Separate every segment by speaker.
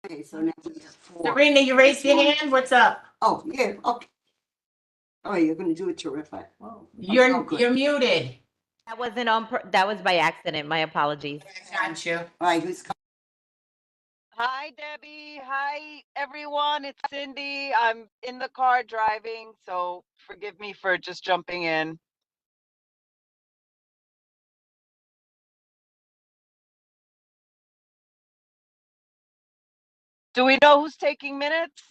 Speaker 1: Okay, so now we have four.
Speaker 2: Serena, you raised your hand. What's up?
Speaker 1: Oh, yeah, okay. Oh, you're gonna do it terrific. Oh,
Speaker 2: You're
Speaker 1: good.
Speaker 2: you're muted.
Speaker 3: That wasn't on. That was by accident. My apologies.
Speaker 2: Got you.
Speaker 1: All right, who's coming?
Speaker 4: Hi, Debbie. Hi, everyone. It's Cindy. I'm in the car driving, so forgive me for just jumping in. Do we know who's taking minutes?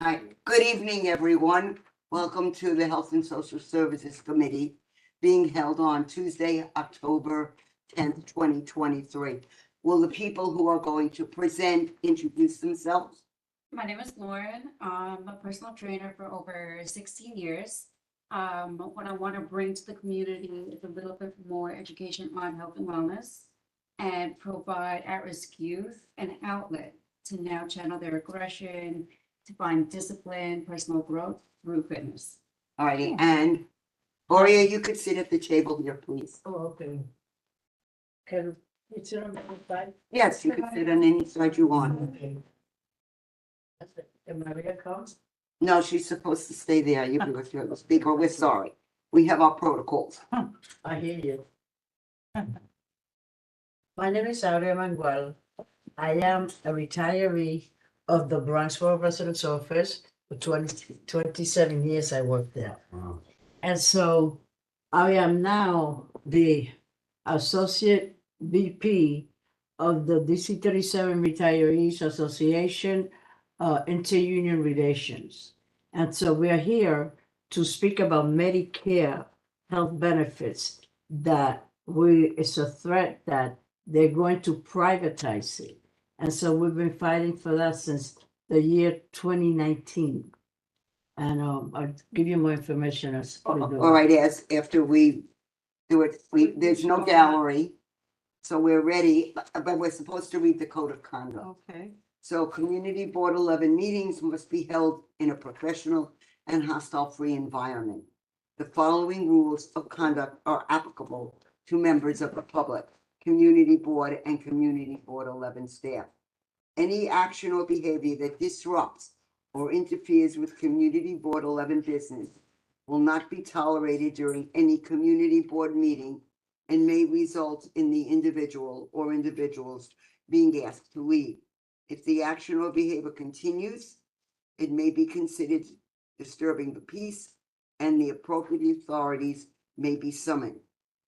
Speaker 1: All right, good evening, everyone. Welcome to the Health and Social Services Committee being held on Tuesday, October 10th, 2023. Will the people who are going to present introduce themselves?
Speaker 5: My name is Lauren. I'm a personal trainer for over 16 years. What I want to bring to the community is a little bit more education on health and wellness and provide at-risk youth an outlet to now channel their aggression, to find discipline, personal growth through fitness.
Speaker 1: All righty, and Gloria, you could sit at the table here, please.
Speaker 6: Oh, okay. Can you sit on the side?
Speaker 1: Yes, you could sit on any side you want.
Speaker 6: Okay. That's it. And Maria comes?
Speaker 1: No, she's supposed to stay there. You do if you're the speaker. We're sorry. We have our protocols.
Speaker 6: I hear you. My name is Aurea Manuel. I am a retiree of the Bronxboro Residence Office. For 27 years I worked there. And so I am now the Associate VP of the DC 37 Retirees Association, Inter-Union Relations. And so we are here to speak about Medicare health benefits that it's a threat that they're going to privatize it. And so we've been fighting for that since the year 2019. And I'll give you more information as we go.
Speaker 1: All right, as after we do it, there's no gallery. So we're ready, but we're supposed to read the code of conduct.
Speaker 6: Okay.
Speaker 1: So Community Board 11 meetings must be held in a professional and hostile-free environment. The following rules of conduct are applicable to members of the public, Community Board and Community Board 11 staff. Any action or behavior that disrupts or interferes with Community Board 11 business will not be tolerated during any community board meeting and may result in the individual or individuals being asked to leave. If the action or behavior continues, it may be considered disturbing the peace, and the appropriate authorities may be summoned.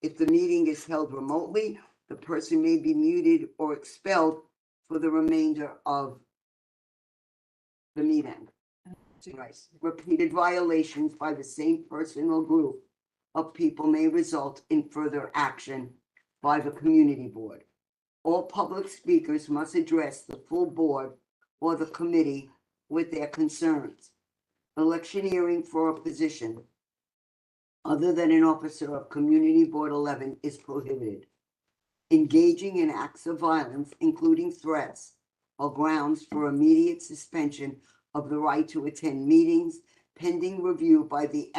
Speaker 1: If the meeting is held remotely, the person may be muted or expelled for the remainder of the meeting. Right. Repeated violations by the same person or group of people may result in further action by the community board. All public speakers must address the full board or the committee with their concerns. Electioneering for a position other than an officer of Community Board 11 is prohibited. Engaging in acts of violence, including threats, are grounds for immediate suspension of the right to attend meetings pending review by the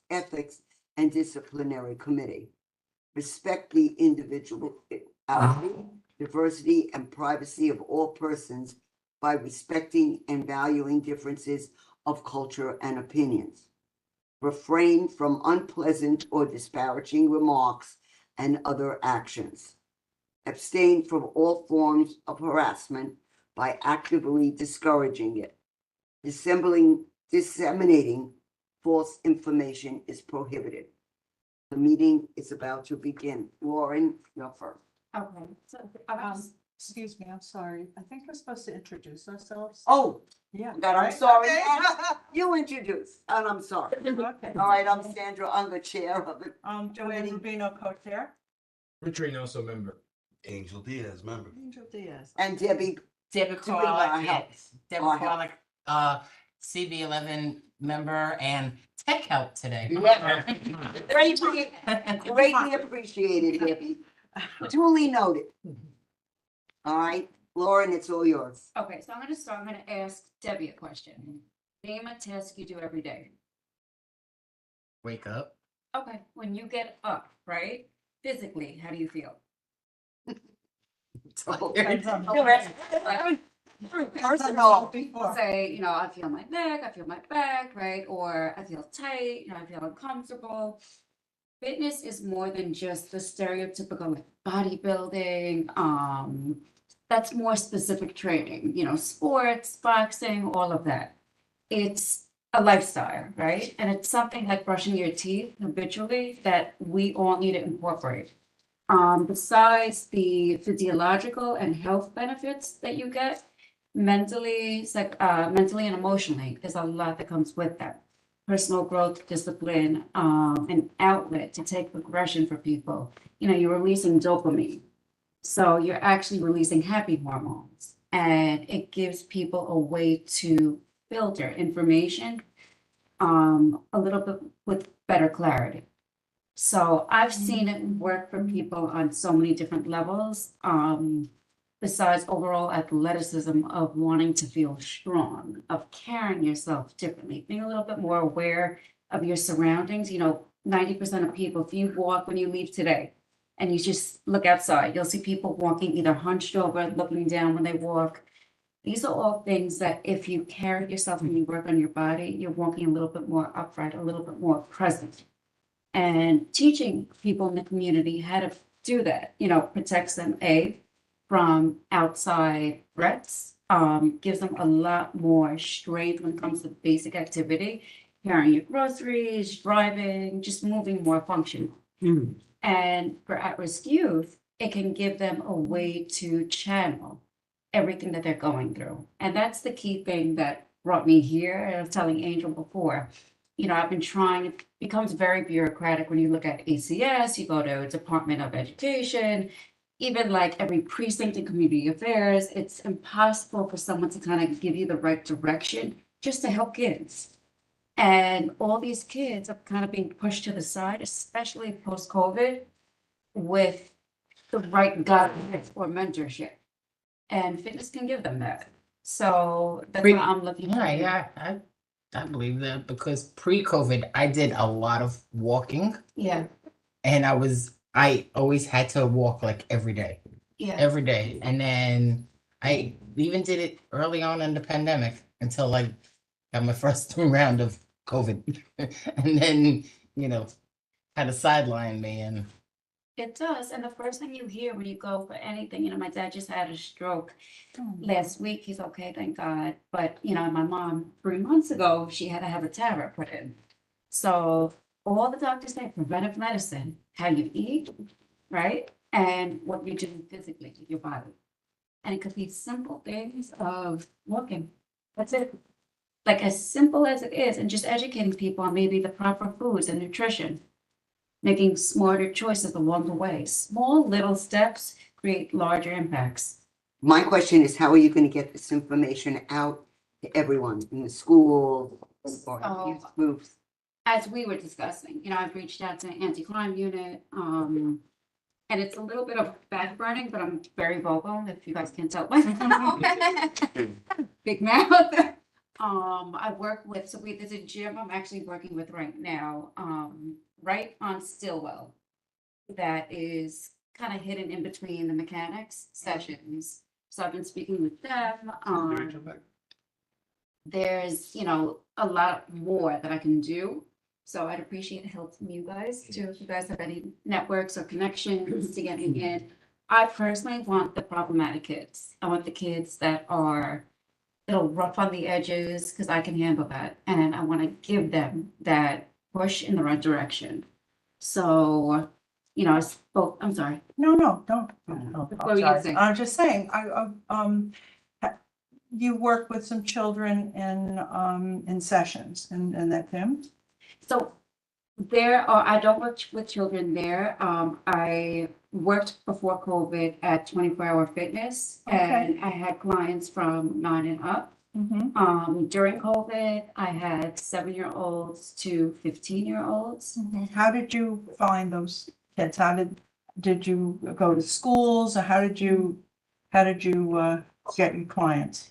Speaker 1: Ethics and Disciplinary Committee. Respect the individuality, diversity, and privacy of all persons by respecting and valuing differences of culture and opinions. Refrain from unpleasant or disparaging remarks and other actions. Abstain from all forms of harassment by actively discouraging it. Disseminating false information is prohibited. The meeting is about to begin. Lauren, you're first.
Speaker 5: Okay, so,
Speaker 7: Excuse me, I'm sorry. I think we're supposed to introduce ourselves.
Speaker 1: Oh,
Speaker 7: Yeah.
Speaker 1: God, I'm
Speaker 7: right?
Speaker 1: sorry.
Speaker 7: Okay.
Speaker 1: You introduce, and I'm sorry.
Speaker 7: Okay.
Speaker 1: All right, I'm Sandra, I'm the chair of it.
Speaker 7: Joanne Rubino, co-chair.
Speaker 8: Richard Nelson member.
Speaker 9: Angel Diaz, member.
Speaker 7: Angel Diaz.
Speaker 1: And Debbie,
Speaker 2: Deborah
Speaker 1: Doing our
Speaker 2: Carla,
Speaker 1: help.
Speaker 2: yes. Deborah
Speaker 1: Our help.
Speaker 2: Carla, CB11 member and tech help today.
Speaker 1: greatly appreciated, Debbie. Duly noted. All right, Lauren, it's all yours.
Speaker 5: okay, so I'm gonna start, I'm gonna ask Debbie a question. Name a task you do every day.
Speaker 2: Wake up.
Speaker 5: Okay, when you get up, right, physically, how do you feel?
Speaker 7: Depends on-
Speaker 1: Personal.
Speaker 7: Before.
Speaker 5: Say, you know, I feel my neck, I feel my back, right? Or I feel tight, you know, I feel uncomfortable. Fitness is more than just the stereotypical like bodybuilding. That's more specific training, you know, sports, boxing, all of that. It's a lifestyle, right? And it's something like brushing your teeth habitually that we all need to incorporate. Besides the physiological and health benefits that you get, mentally and emotionally, there's a lot that comes with that. Personal growth, discipline, an outlet to take progression for people. You know, you're releasing dopamine. So you're actually releasing happy hormones. And it gives people a way to filter information a little bit with better clarity. So I've seen it work for people on so many different levels. Besides overall athleticism of wanting to feel strong, of carrying yourself differently, being a little bit more aware of your surroundings. You know, 90% of people, if you walk when you leave today and you just look outside, you'll see people walking either hunched over, looking down when they walk. These are all things that if you carry yourself and you work on your body, you're walking a little bit more upright, a little bit more present. And teaching people in the community how to do that, you know, protects them, from outside threats, gives them a lot more strength when it comes to basic activity, carrying your groceries, driving, just moving more functional. And for at-risk youth, it can give them a way to channel everything that they're going through. And that's the key thing that brought me here. And I was telling Angel before, you know, I've been trying, it becomes very bureaucratic when you look at ACS, you go to Department of Education, even like every precinct in community affairs, it's impossible for someone to kind of give you the right direction just to help kids. And all these kids are kind of being pushed to the side, especially post-COVID, with the right guidance or mentorship. And fitness can give them that. So that's what I'm looking for.
Speaker 2: I believe that because pre-COVID, I did a lot of walking
Speaker 5: Yeah,
Speaker 2: and I always had to walk like every day. And then I even did it early on in the pandemic until like Got my first round of COVID. And then, kind of sidelined me and
Speaker 5: It does, and the first thing you hear when you go for anything, my dad just had a stroke
Speaker 7: Oh,
Speaker 5: last week. He's okay, thank God. But, my mom, 3 months ago, she had to have a TAVR put in. So all the doctors say preventive medicine, how you eat, right? And what you do physically to your body. And it could be simple things of walking. That's it. Like as simple as it is, and just educating people on maybe the proper foods and nutrition. Making smarter choices along the way. Small little steps create larger impacts.
Speaker 1: My question is, how are you gonna get this information out to everyone in the school or
Speaker 5: Oh.
Speaker 1: youth groups?
Speaker 5: As we were discussing, I've reached out to the anti-crime unit, and it's a little bit of backburning, but I'm very vocal, if you guys can tell by now. Big mouth. I work with, there's a gym I'm actually working with right now, right on Stillwell. That is kind of hidden in between the mechanics sessions. So I've been speaking with them. There's, a lot more that I can do. So I'd appreciate help from you guys too. If you guys have any networks or connections to get me in. I personally want the problematic kids. I want the kids that are a little rough on the edges because I can handle that. And I want to give them that push in the right direction. So, I spoke, I'm sorry.
Speaker 7: No, don't.
Speaker 5: What were you gonna say?
Speaker 7: I'm just saying, you work with some children in sessions and that them?
Speaker 5: So I don't work with children there. I worked before COVID at 24-Hour Fitness and I had clients from 9 and up. During COVID, I had 7-year-olds to 15-year-olds.
Speaker 7: How did you find those kids? How did you go to schools or how did you get your clients?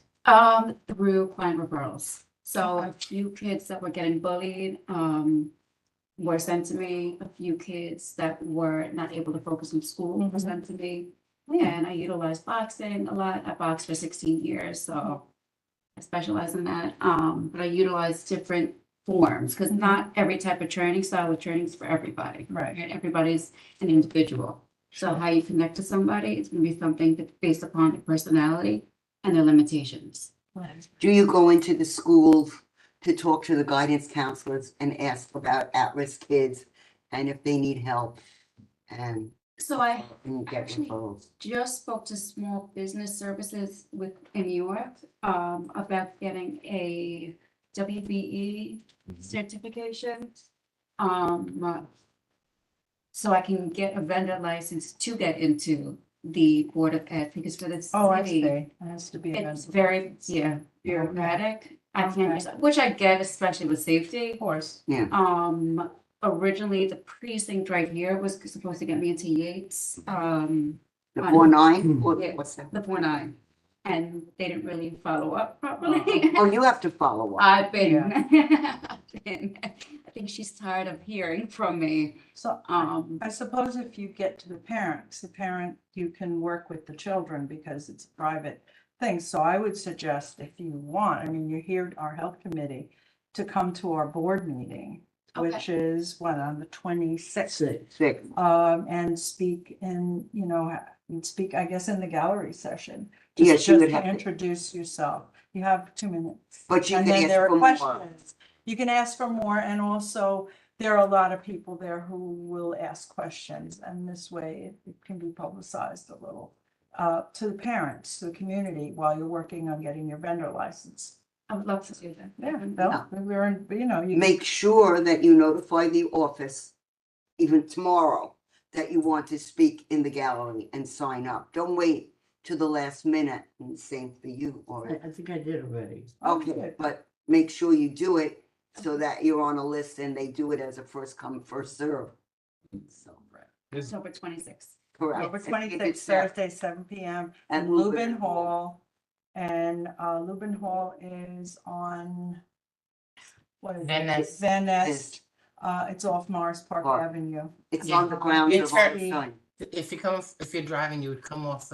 Speaker 5: Through client referrals. So a few kids that were getting bullied, were sent to me. A few kids that were not able to focus on school were sent to me. And I utilized boxing a lot. I boxed for 16 years, so I specialize in that. But I utilize different forms because not every type of training style of training is for everybody.
Speaker 7: Right.
Speaker 5: Everybody's an individual. So how you connect to somebody, it's gonna be something that's based upon their personality and their limitations.
Speaker 1: Do you go into the schools to talk to the guidance counselors and ask about at-risk kids and if they need help? And
Speaker 5: So I
Speaker 1: get
Speaker 5: actually
Speaker 1: referrals?
Speaker 5: just spoke to Small Business Services in New York about getting a WBE certification. So I can get a vendor license to get into the Board of Ed because for the
Speaker 7: Oh, I
Speaker 5: city,
Speaker 7: see. It has to be.
Speaker 5: it's very, bureaucratic. I can't, which I get, especially with safety.
Speaker 7: Of course.
Speaker 5: Originally the precinct right here was supposed to get me into Yates,
Speaker 1: The
Speaker 5: on-
Speaker 1: 4-9?
Speaker 5: Yeah.
Speaker 1: What's that?
Speaker 5: the 4-9. And they didn't really follow up properly.
Speaker 1: Oh, you have to follow up.
Speaker 5: I've been, I think she's tired of hearing from me.
Speaker 7: So I suppose if you get to the parent, you can work with the children because it's a private thing. So I would suggest if you want, you're here, our health committee, to come to our board meeting, which is on the 26th.
Speaker 1: 6.
Speaker 7: And speak I guess in the gallery session.
Speaker 1: Yes, you would
Speaker 7: Just
Speaker 1: have
Speaker 7: to
Speaker 1: to.
Speaker 7: introduce yourself. You have 2 minutes.
Speaker 1: But you
Speaker 7: And
Speaker 1: can
Speaker 7: then
Speaker 1: ask
Speaker 7: there are
Speaker 1: for more.
Speaker 7: questions. You can ask for more, and also there are a lot of people there who will ask questions, and this way it can be publicized a little to the parents, to the community, while you're working on getting your vendor license.
Speaker 5: I would love to do that.
Speaker 7: You
Speaker 1: Make sure that you notify the office even tomorrow that you want to speak in the gallery and sign up. Don't wait to the last minute, and same for you, or,
Speaker 6: I think I did already.
Speaker 1: okay, but make sure you do it so that you're on a list and they do it as a first come, first serve. So,
Speaker 5: October 26th.
Speaker 1: correct.
Speaker 7: October
Speaker 1: I think
Speaker 7: 26th,
Speaker 1: it's there.
Speaker 7: Thursday, 7 p.m.
Speaker 1: At
Speaker 7: in
Speaker 1: Lubin
Speaker 7: Lubin Hall. And Lubin Hall is on, what is it?
Speaker 2: Van Ness.
Speaker 7: Van Ness. It's off Morris Park
Speaker 1: Park.
Speaker 7: Avenue.
Speaker 1: It's
Speaker 2: Yeah.
Speaker 1: on the grounds
Speaker 2: It's
Speaker 1: of our
Speaker 2: very-
Speaker 1: sign.
Speaker 2: if you're driving, you would come off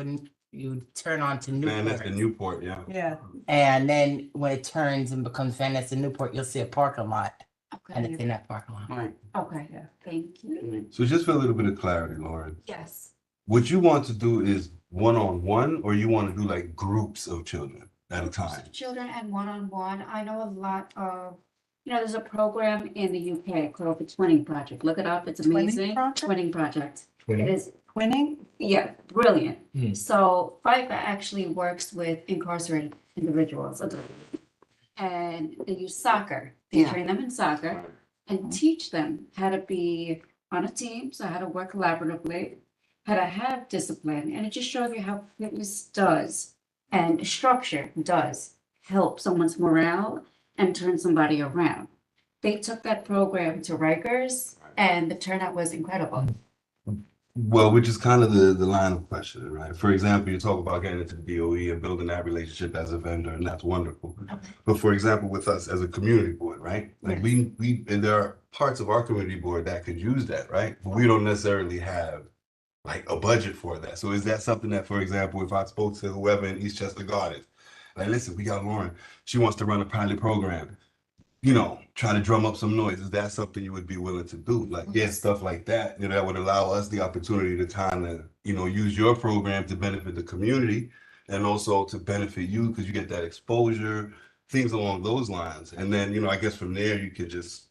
Speaker 2: you turn on to
Speaker 9: Man, that's the
Speaker 2: Newport.
Speaker 9: Newport, yeah.
Speaker 7: Yeah,
Speaker 2: And then when it turns and becomes Van Ness and Newport, you'll see a parking lot. And it's
Speaker 5: Okay,
Speaker 2: in that parking lot.
Speaker 1: Right.
Speaker 5: okay,
Speaker 7: Yeah.
Speaker 5: thank you.
Speaker 9: So just for a little bit of clarity, Lauren,
Speaker 5: Yes.
Speaker 9: what you want to do is one-on-one, or you want to do like groups of children at a time?
Speaker 5: Children and one-on-one. I know a lot of, there's a program in the UK called the Twinning Project. Look it up. It's
Speaker 7: Twinning
Speaker 5: amazing.
Speaker 7: Project?
Speaker 5: Twinning Project. It is,
Speaker 7: twinning?
Speaker 5: yeah, brilliant.
Speaker 8: Hmm.
Speaker 5: So FIFA actually works with incarcerated individuals. And they use soccer. They
Speaker 1: Yeah.
Speaker 5: train them in soccer and teach them how to be on a team, so how to work collaboratively, how to have discipline. And it just shows you how fitness does and structure does help someone's morale and turn somebody around. They took that program to Rikers and the turnout was incredible.
Speaker 9: Well, which is kind of the line of questioning, right? For example, you talk about getting into the DOE and building that relationship as a vendor, and that's wonderful. But for example, with us as a community board, right? Like and there are parts of our community board that could use that, right? But we don't necessarily have like a budget for that. So is that something that, for example, if I spoke to whoever in Eastchester Gardens, like, listen, we got Lauren, she wants to run a pilot program, try to drum up some noise. Is that something you would be willing to do? Like, yeah, stuff like that, that would allow us the opportunity to kind of, use your program to benefit the community and also to benefit you because you get that exposure, things along those lines. And then, I guess from there, you could just,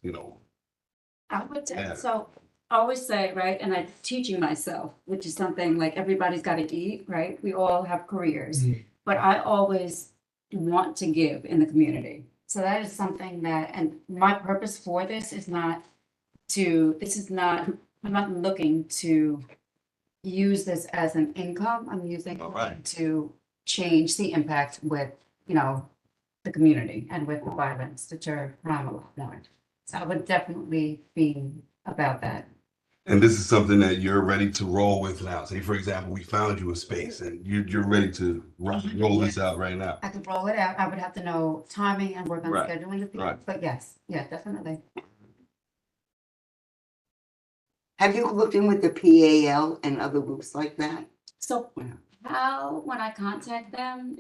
Speaker 5: I would say,
Speaker 9: Yeah.
Speaker 5: so I always say, right, and I'm teaching myself, which is something like everybody's got to eat, right? We all have careers, but I always want to give in the community. So that is something that, and my purpose for this is not I'm not looking to use this as an income. I'm using
Speaker 9: All right.
Speaker 5: it to change the impact with, the community and with the violence, deter crime a lot more. So I would definitely be about that.
Speaker 9: and this is something that you're ready to roll with now. Say, for example, we found you a space and you're ready to roll this out right now.
Speaker 5: I could roll it out. I would have to know timing and work on
Speaker 9: Right,
Speaker 5: scheduling the people,
Speaker 9: right.
Speaker 5: but yes, yeah, definitely.
Speaker 1: Have you looked in with the PAL and other groups like that?
Speaker 5: So
Speaker 1: Yeah.
Speaker 5: how, when I contact them,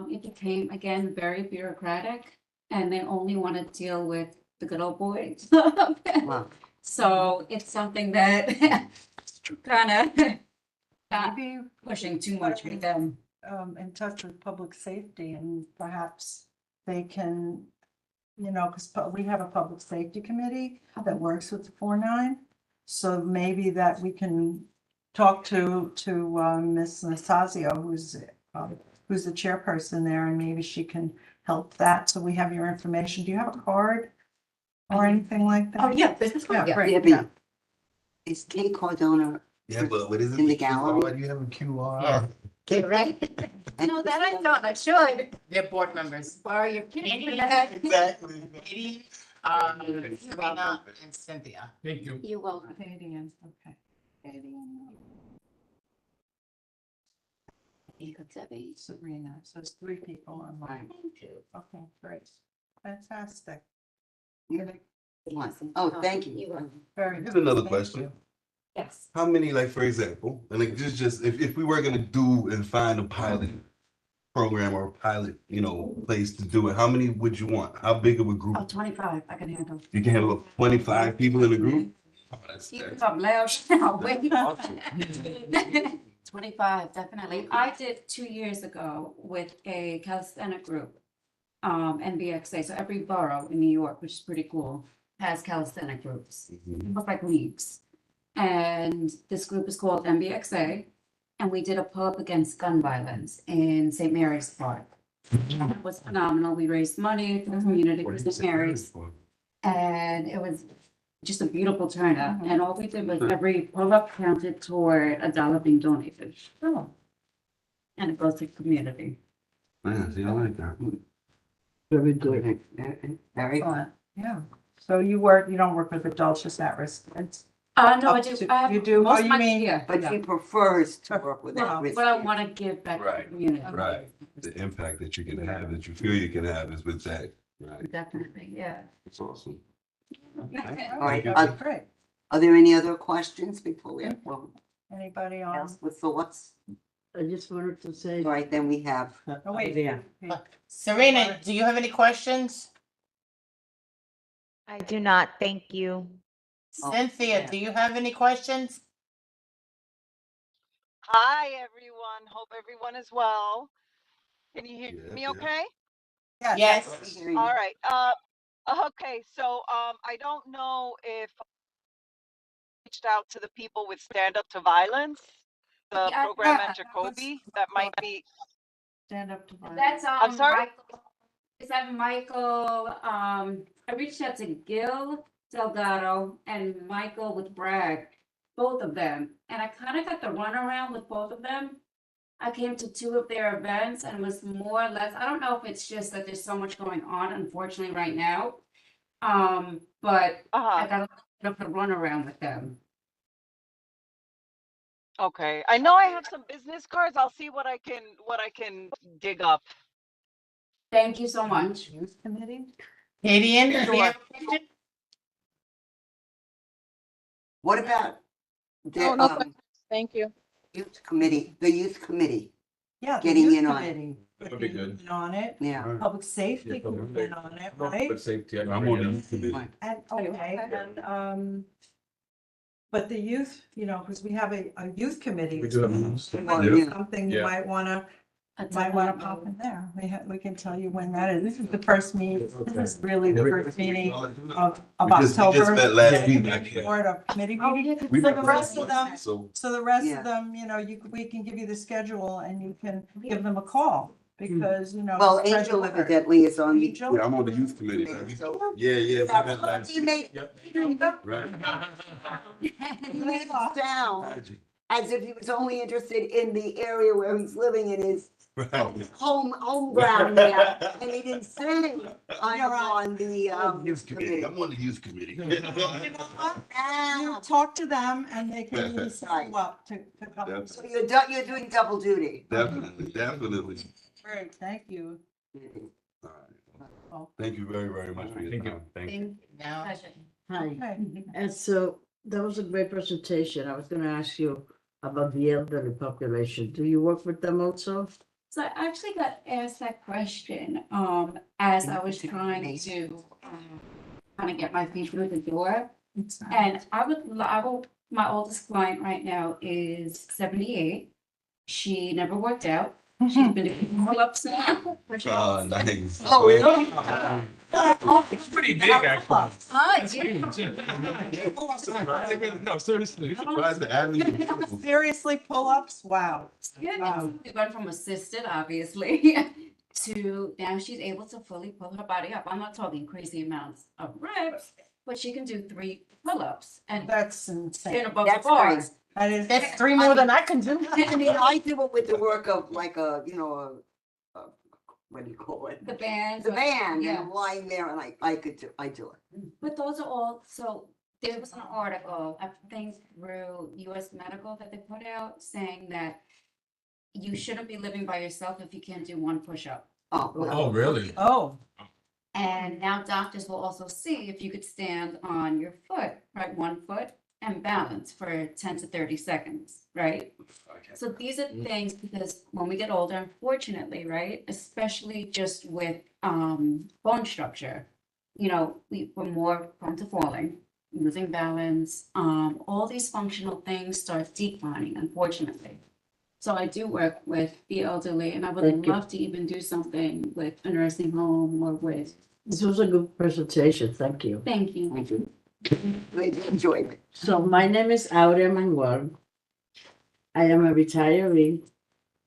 Speaker 5: it became, again, very bureaucratic and they only want to deal with the good old boys.
Speaker 1: Wow.
Speaker 5: So it's something that kind of not
Speaker 7: Maybe
Speaker 5: pushing too much with them.
Speaker 7: in touch with public safety and perhaps they can, because we have a public safety committee that works with the 4-9. So maybe that we can talk to Ms. Nasazio, who's the chairperson there, and maybe she can help that. So we have your information. Do you have a card or anything like that?
Speaker 5: Oh, yeah, business
Speaker 7: Yeah,
Speaker 5: card, yeah.
Speaker 7: great.
Speaker 1: Debbie, is Kate Cardona,
Speaker 9: Yeah, but what is it?
Speaker 1: In the gallery?
Speaker 9: QR? Do you have a QR?
Speaker 2: Yeah.
Speaker 5: Right? No, that I don't, I should.
Speaker 2: They're board members.
Speaker 5: Borrow your kitty.
Speaker 9: Exactly.
Speaker 2: Katie, Sabrina, and Cynthia.
Speaker 8: Thank you.
Speaker 5: You will.
Speaker 7: Canadian, okay.
Speaker 5: Debbie.
Speaker 7: Sabrina, so it's 3 people online. Okay, great. Fantastic.
Speaker 1: What? Oh, thank you.
Speaker 5: You will.
Speaker 7: Very
Speaker 9: Here's
Speaker 7: good.
Speaker 9: another
Speaker 7: Thank
Speaker 9: question.
Speaker 7: you.
Speaker 5: Yes.
Speaker 9: How many, like, for example, and like just if we were gonna do and find a pilot program or a pilot, place to do it, how many would you want? How big of a group?
Speaker 5: Oh, 25, I can handle.
Speaker 9: You can handle 25 people in a group? Oh, that's-
Speaker 5: You can talk loud now, wait. 25, definitely. I did 2 years ago with a calisthenic group, NBXA. So every borough in New York, which is pretty cool, has calisthenic groups.
Speaker 9: Mhm.
Speaker 5: Look like leagues. And this group is called MBXA. And we did a pull-up against gun violence in St. Mary's Park. It was phenomenal. We raised money for the community for St. Mary's. And it was just a beautiful turnout. And all we did was every pull-up counted toward $1 being donated.
Speaker 7: Oh,
Speaker 5: And it goes to the community.
Speaker 9: Man, see, I like that.
Speaker 1: Very good. Very.
Speaker 7: excellent. Yeah. So you don't work with adults, just at-risk kids?
Speaker 5: No, I
Speaker 7: Up
Speaker 5: do.
Speaker 7: to-
Speaker 5: I have
Speaker 7: you do?
Speaker 5: most
Speaker 7: Oh,
Speaker 5: of
Speaker 7: you
Speaker 5: my-
Speaker 7: mean-
Speaker 5: yeah.
Speaker 1: But she prefers to work with
Speaker 5: Well,
Speaker 1: at-risk
Speaker 5: but I
Speaker 1: kids.
Speaker 5: want to give back to the
Speaker 9: Right,
Speaker 5: community.
Speaker 9: Right. The impact that you can have, that you feel you can have is with that. Right.
Speaker 5: Definitely, yeah.
Speaker 9: It's awesome.
Speaker 1: All right.
Speaker 7: That'd be great.
Speaker 1: Are there any other questions before we have one
Speaker 7: Anybody on?
Speaker 1: else with thoughts?
Speaker 6: I just wanted to say.
Speaker 1: All right, then we have,
Speaker 7: Oh, wait.
Speaker 6: Yeah.
Speaker 2: Serena, do you have any questions?
Speaker 3: I do not, thank you.
Speaker 1: Oh,
Speaker 2: Cynthia, do you have any questions?
Speaker 4: Hi, everyone. Hope everyone is well. Can you hear
Speaker 9: Yeah,
Speaker 4: me
Speaker 9: yeah.
Speaker 4: okay?
Speaker 2: Yes.
Speaker 1: we hear you.
Speaker 4: All right. Okay. So, I don't know if I reached out to the people with Stand Up to Violence, the
Speaker 5: Yeah,
Speaker 4: program
Speaker 5: yeah,
Speaker 4: at
Speaker 5: that was-
Speaker 4: Jacoby. That might be.
Speaker 7: Stand up to violence.
Speaker 5: That's,
Speaker 4: I'm sorry?
Speaker 5: Michael, is that Michael, I reached out to Gil Delgado and Michael with Bragg, both of them, and I kind of got the runaround with both of them. I came to two of their events and it was more or less, I don't know if it's just that there's so much going on, unfortunately, right now. But I got a little bit of a runaround with them.
Speaker 4: Okay. I know I have some business cards. I'll see what I can dig up.
Speaker 5: Thank you so much.
Speaker 7: Youth committee?
Speaker 2: Katie, do you
Speaker 4: Sure.
Speaker 2: have a question?
Speaker 1: What about the,
Speaker 10: no questions. Thank you.
Speaker 1: youth committee, the youth committee?
Speaker 7: Yeah. the
Speaker 1: Getting
Speaker 7: youth
Speaker 1: in on it.
Speaker 7: committee
Speaker 8: That would be good.
Speaker 7: in On it,
Speaker 1: Yeah.
Speaker 7: public safety
Speaker 8: Yeah,
Speaker 7: can
Speaker 8: public
Speaker 7: be in on it, right?
Speaker 8: Public safety.
Speaker 9: I'm on the youth committee.
Speaker 7: And, okay, and, but the youth, you know, because we have a youth committee.
Speaker 8: We do have.
Speaker 7: It might
Speaker 1: Yeah.
Speaker 7: be something you
Speaker 8: Yeah.
Speaker 7: might wanna
Speaker 5: That's
Speaker 7: Might want to pop in there. We can tell you when that is. This is the first meeting, this is really the first meeting of
Speaker 9: We
Speaker 7: October.
Speaker 9: just met last week back here.
Speaker 7: Florida committee
Speaker 5: Oh,
Speaker 7: meeting.
Speaker 5: yeah,
Speaker 9: We
Speaker 7: So
Speaker 9: met
Speaker 7: the
Speaker 9: last
Speaker 7: rest of
Speaker 9: week,
Speaker 7: them,
Speaker 9: So,
Speaker 7: so the rest
Speaker 1: Yeah.
Speaker 7: of them, you know, we can give you the schedule and you can give them a call because, you know.
Speaker 1: Well,
Speaker 7: spread
Speaker 1: Angel
Speaker 7: the word.
Speaker 1: evidently is on the.
Speaker 7: Angel?
Speaker 9: yeah, I'm on the youth committee.
Speaker 1: So-
Speaker 9: Yeah, yeah. we met last
Speaker 1: He
Speaker 9: week.
Speaker 1: made,
Speaker 9: Right.
Speaker 1: he made it sound as if he was only interested in the area where he's living in his
Speaker 9: Right.
Speaker 1: home ground there. And he didn't say, I'm
Speaker 7: You're right.
Speaker 1: on the,
Speaker 9: Youth committee.
Speaker 1: committee.
Speaker 9: I'm on the youth committee.
Speaker 7: You know what? You
Speaker 1: Ah,
Speaker 7: talk to them and they can really set you up to come.
Speaker 1: so you're doing double duty.
Speaker 9: Definitely, definitely.
Speaker 7: Great, thank you.
Speaker 9: All right. Thank you very, very much for your
Speaker 8: Thank you.
Speaker 9: time. Thank you.
Speaker 2: No.
Speaker 6: Hi,
Speaker 7: Okay.
Speaker 6: and so that was a great presentation. I was gonna ask you about the elderly population. Do you work with them also?
Speaker 5: So I actually got asked that question, as I was trying to, kind of get my feet through the door. And I will, my oldest client right now is 78. She never worked out. She's been doing pull-ups now.
Speaker 9: Oh, nice.
Speaker 1: Oh, really?
Speaker 8: It's pretty big, actually.
Speaker 5: Hi,
Speaker 8: No, seriously.
Speaker 9: Surprised the avenue.
Speaker 7: Seriously, pull-ups? Wow.
Speaker 5: yeah, we went from assisted, obviously, to now she's able to fully pull her body up. I'm not talking crazy amounts of reps, but she can do 3 pull-ups and
Speaker 7: That's
Speaker 5: stand
Speaker 7: insane.
Speaker 5: above the
Speaker 1: That's
Speaker 5: bars.
Speaker 7: That is.
Speaker 2: That's 3 more than I can do.
Speaker 1: I mean, I do it with the work of like a, you know, what do you call it?
Speaker 5: The bands.
Speaker 1: The band, and
Speaker 5: Yeah.
Speaker 1: I'm lying there and I do it.
Speaker 5: But those are all, so there was an article, I think through US Medical that they put out saying that you shouldn't be living by yourself if you can't do 1 push-up.
Speaker 1: Oh, well,
Speaker 8: Oh, really?
Speaker 7: Oh,
Speaker 5: And now doctors will also see if you could stand on your foot, right, 1 foot, and balance for 10 to 30 seconds, right? So these are things because when we get older, unfortunately, right, especially just with bone structure, you know, we're more prone to falling, losing balance, all these functional things start declining, unfortunately. So I do work with the elderly and I would
Speaker 6: Thank you.
Speaker 5: love to even do something with a nursing home or with,
Speaker 6: This was a good presentation. Thank you.
Speaker 5: thank you.
Speaker 1: thank you. Great enjoyment.
Speaker 6: So my name is Aurea Manuel. I am a retiree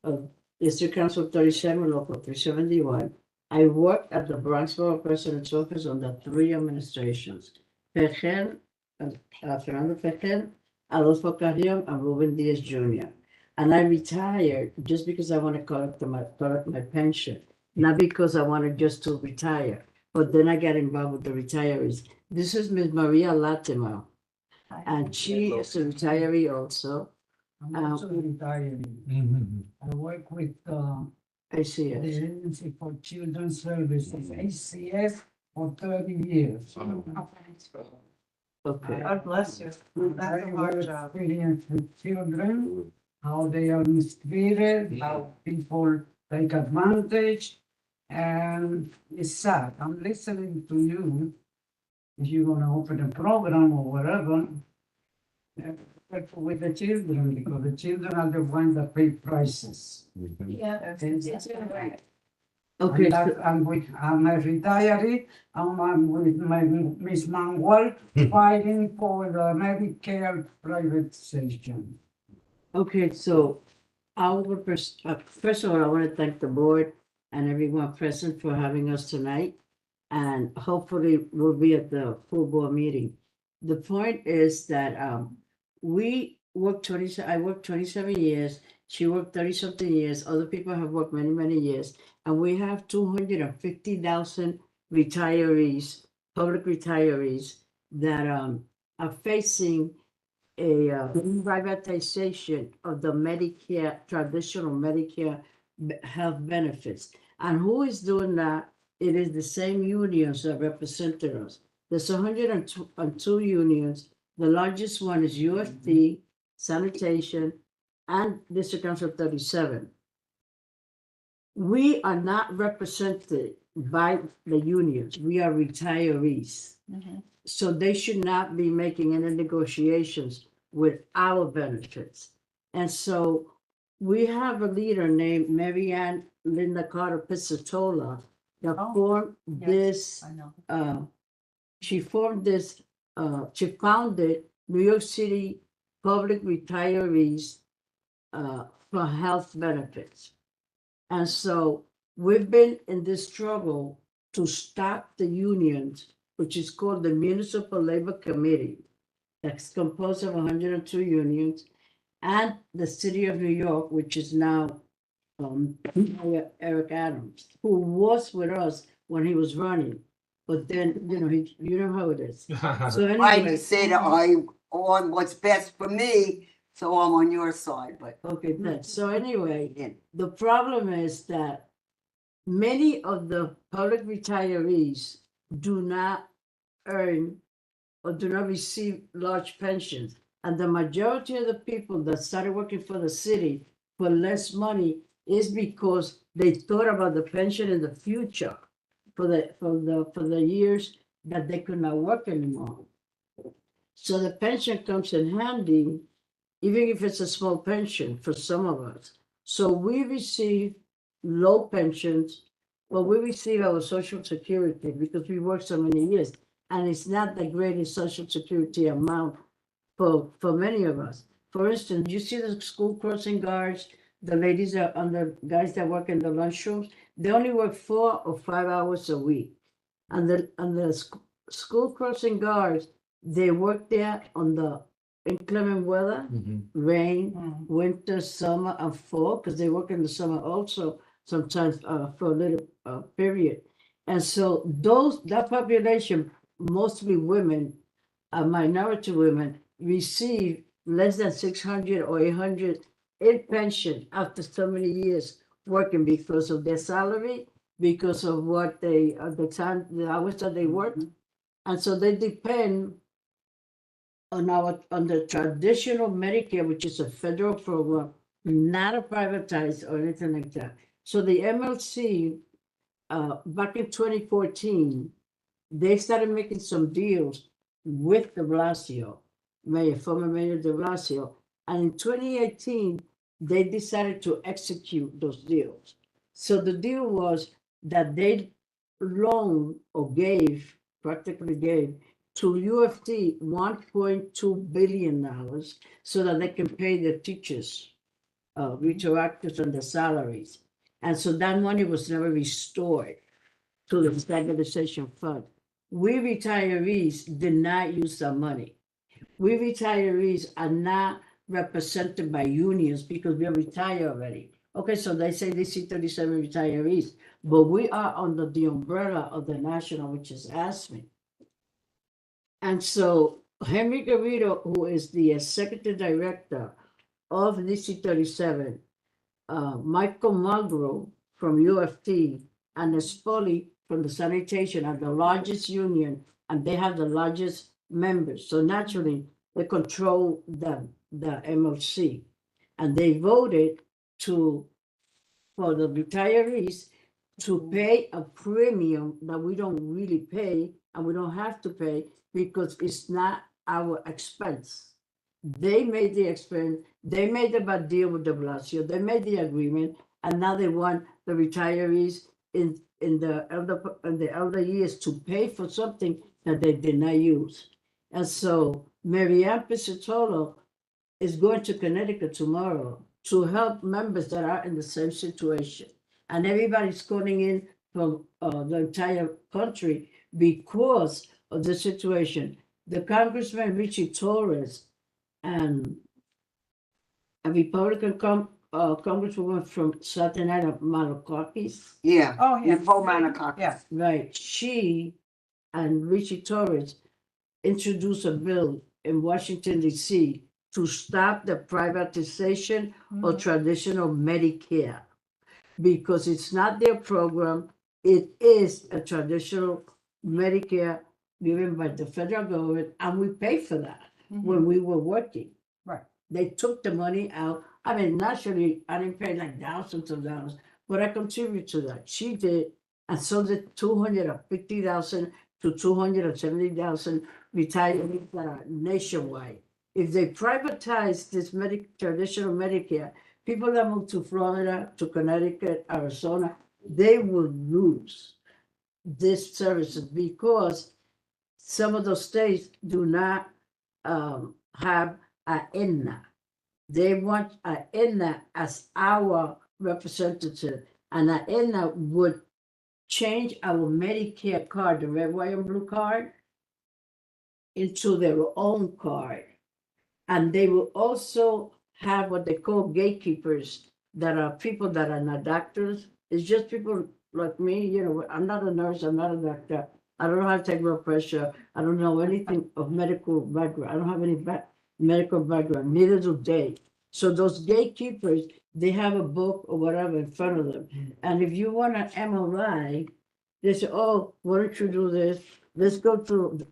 Speaker 6: of District Council 37, Local 371. I work at the Bronxboro President's Office under 3 administrations. Fejel, Fernando Fejel, Adolfo Carrion, and Ruben Diaz Jr. And I retired just because I want to collect my pension, not because I wanted just to retire. But then I got involved with the retirees. This is Ms. Maria Latimer, and she is a retiree also.
Speaker 11: I'm also a retiree. I work with
Speaker 6: I see
Speaker 11: the
Speaker 6: it.
Speaker 11: Agency for Children's Services, ACS, for 30 years.
Speaker 6: Okay.
Speaker 7: God bless you. That's a
Speaker 11: Very
Speaker 7: hard
Speaker 11: well
Speaker 7: job.
Speaker 11: experienced with children how they are mistreated, how people take advantage. And it's sad. I'm listening to you. If you're gonna open a program or whatever, careful with the children, because the children are the ones that pay prices.
Speaker 5: Yeah.
Speaker 6: Okay,
Speaker 11: I'm a retiree, I'm with my Miss Manuel fighting for the Medicare privatization.
Speaker 6: okay, so first of all, I want to thank the board and everyone present for having us tonight. And hopefully we'll be at the full board meeting. The point is that we worked I worked 27 years, she worked 30-something years, other people have worked many, many years, and we have 250,000 retirees, public retirees that are facing a privatization of the Medicare, traditional Medicare health benefits. And who is doing that? It is the same unions that represented us. There's 102 unions. The largest one is UFT, Sanitation, and District Council 37. We are not represented by the unions. We are retirees. So they should not be making any negotiations with our benefits. And so we have a leader named Marianne Linda Carter Pizzatola that formed this,
Speaker 7: I know.
Speaker 6: she formed this, she founded New York City Public Retirees for Health Benefits. And so we've been in this struggle to stop the unions, which is called the Municipal Labor Committee, that's composed of 102 unions, and the City of New York, which is now Eric Adams, who was with us when he was running. But then, you know how it is. So
Speaker 1: I
Speaker 6: anyway,
Speaker 1: said I on what's best for me, so I'm on your side, but
Speaker 6: okay, good. So anyway,
Speaker 1: yeah.
Speaker 6: the problem is that many of the public retirees do not earn or do not receive large pensions. And the majority of the people that started working for the city for less money is because they thought about the pension in the future for the years that they could not work anymore. So the pension comes in handy, even if it's a small pension for some of us. So we receive low pensions, but we receive our Social Security because we worked so many years. And it's not the greatest Social Security amount for many of us. For instance, you see the school crossing guards, the ladies that and the guys that work in the lunchrooms, they only work 4 or 5 hours a week. And the school crossing guards, they work there on the inclement weather, rain, winter, summer, and fall, because they work in the summer also sometimes for a little period. And so that population, mostly women, minority women, receive less than 600 or 800 in pension after so many years working because of their salary, because of what the hours that they work. And so they depend on the traditional Medicare, which is a federal program, not a privatized or anything like that. So the MLC, back in 2014, they started making some deals with de Blasio, former Mayor de Blasio. And in 2018, they decided to execute those deals. So the deal was that they loaned or practically gave to UFT $1.2 billion so that they can pay the teachers retroactive on the salaries. And so that money was never restored to the stabilization fund. We retirees did not use that money. We retirees are not represented by unions because we are retired already. Okay, so they say they see 37 retirees, but we are under the umbrella of the national, which is ASME. And so Henry Garrido, who is the executive director of DC 37, Michael Mulgrew from UFT, and Espoli from the sanitation are the largest union, and they have the largest members. So naturally, they control the MLC. and they voted for the retirees to pay a premium that we don't really pay and we don't have to pay because it's not our expense. They made the expense, they made a bad deal with de Blasio, they made the agreement, and now they want the retirees in the elder years to pay for something that they did not use. And so Marianne Piscitolo is going to Connecticut tomorrow to help members that are in the same situation. And everybody's calling in from the entire country because of the situation. The Congressman Richie Torres and a Republican Congresswoman from Staten Island, Malakakis,
Speaker 1: Yeah.
Speaker 7: Oh, yeah.
Speaker 1: Nicole Manicakis.
Speaker 7: Yeah.
Speaker 6: right? She and Richie Torres introduced a bill in Washington, D.C. to stop the privatization of
Speaker 7: Mhm.
Speaker 6: traditional Medicare because it's not their program. It is a traditional Medicare given by the federal government, and we pay for that when we were working.
Speaker 7: Right.
Speaker 6: They took the money out. I mean, naturally, I didn't pay like thousands of dollars, but I contribute to that. She did, and so did 250,000 to 270,000 retirees that are nationwide. If they privatize this traditional Medicare, people that move to Florida, to Connecticut, Arizona, they will lose this services because some of those states do not have a Aetna. They want a Aetna as our representative, and a Aetna would change our Medicare card, the red, white, and blue card, into their own card. And they will also have what they call gatekeepers, that are people that are not doctors. It's just people like me, you know, I'm not a nurse, I'm not a doctor. I don't know how to take blood pressure. I don't know anything of medical background. I don't have any medical background, neither do they. So those gatekeepers, they have a book or whatever in front of them. And if you want an MRI, they say, oh, why don't you do this? Let's go to,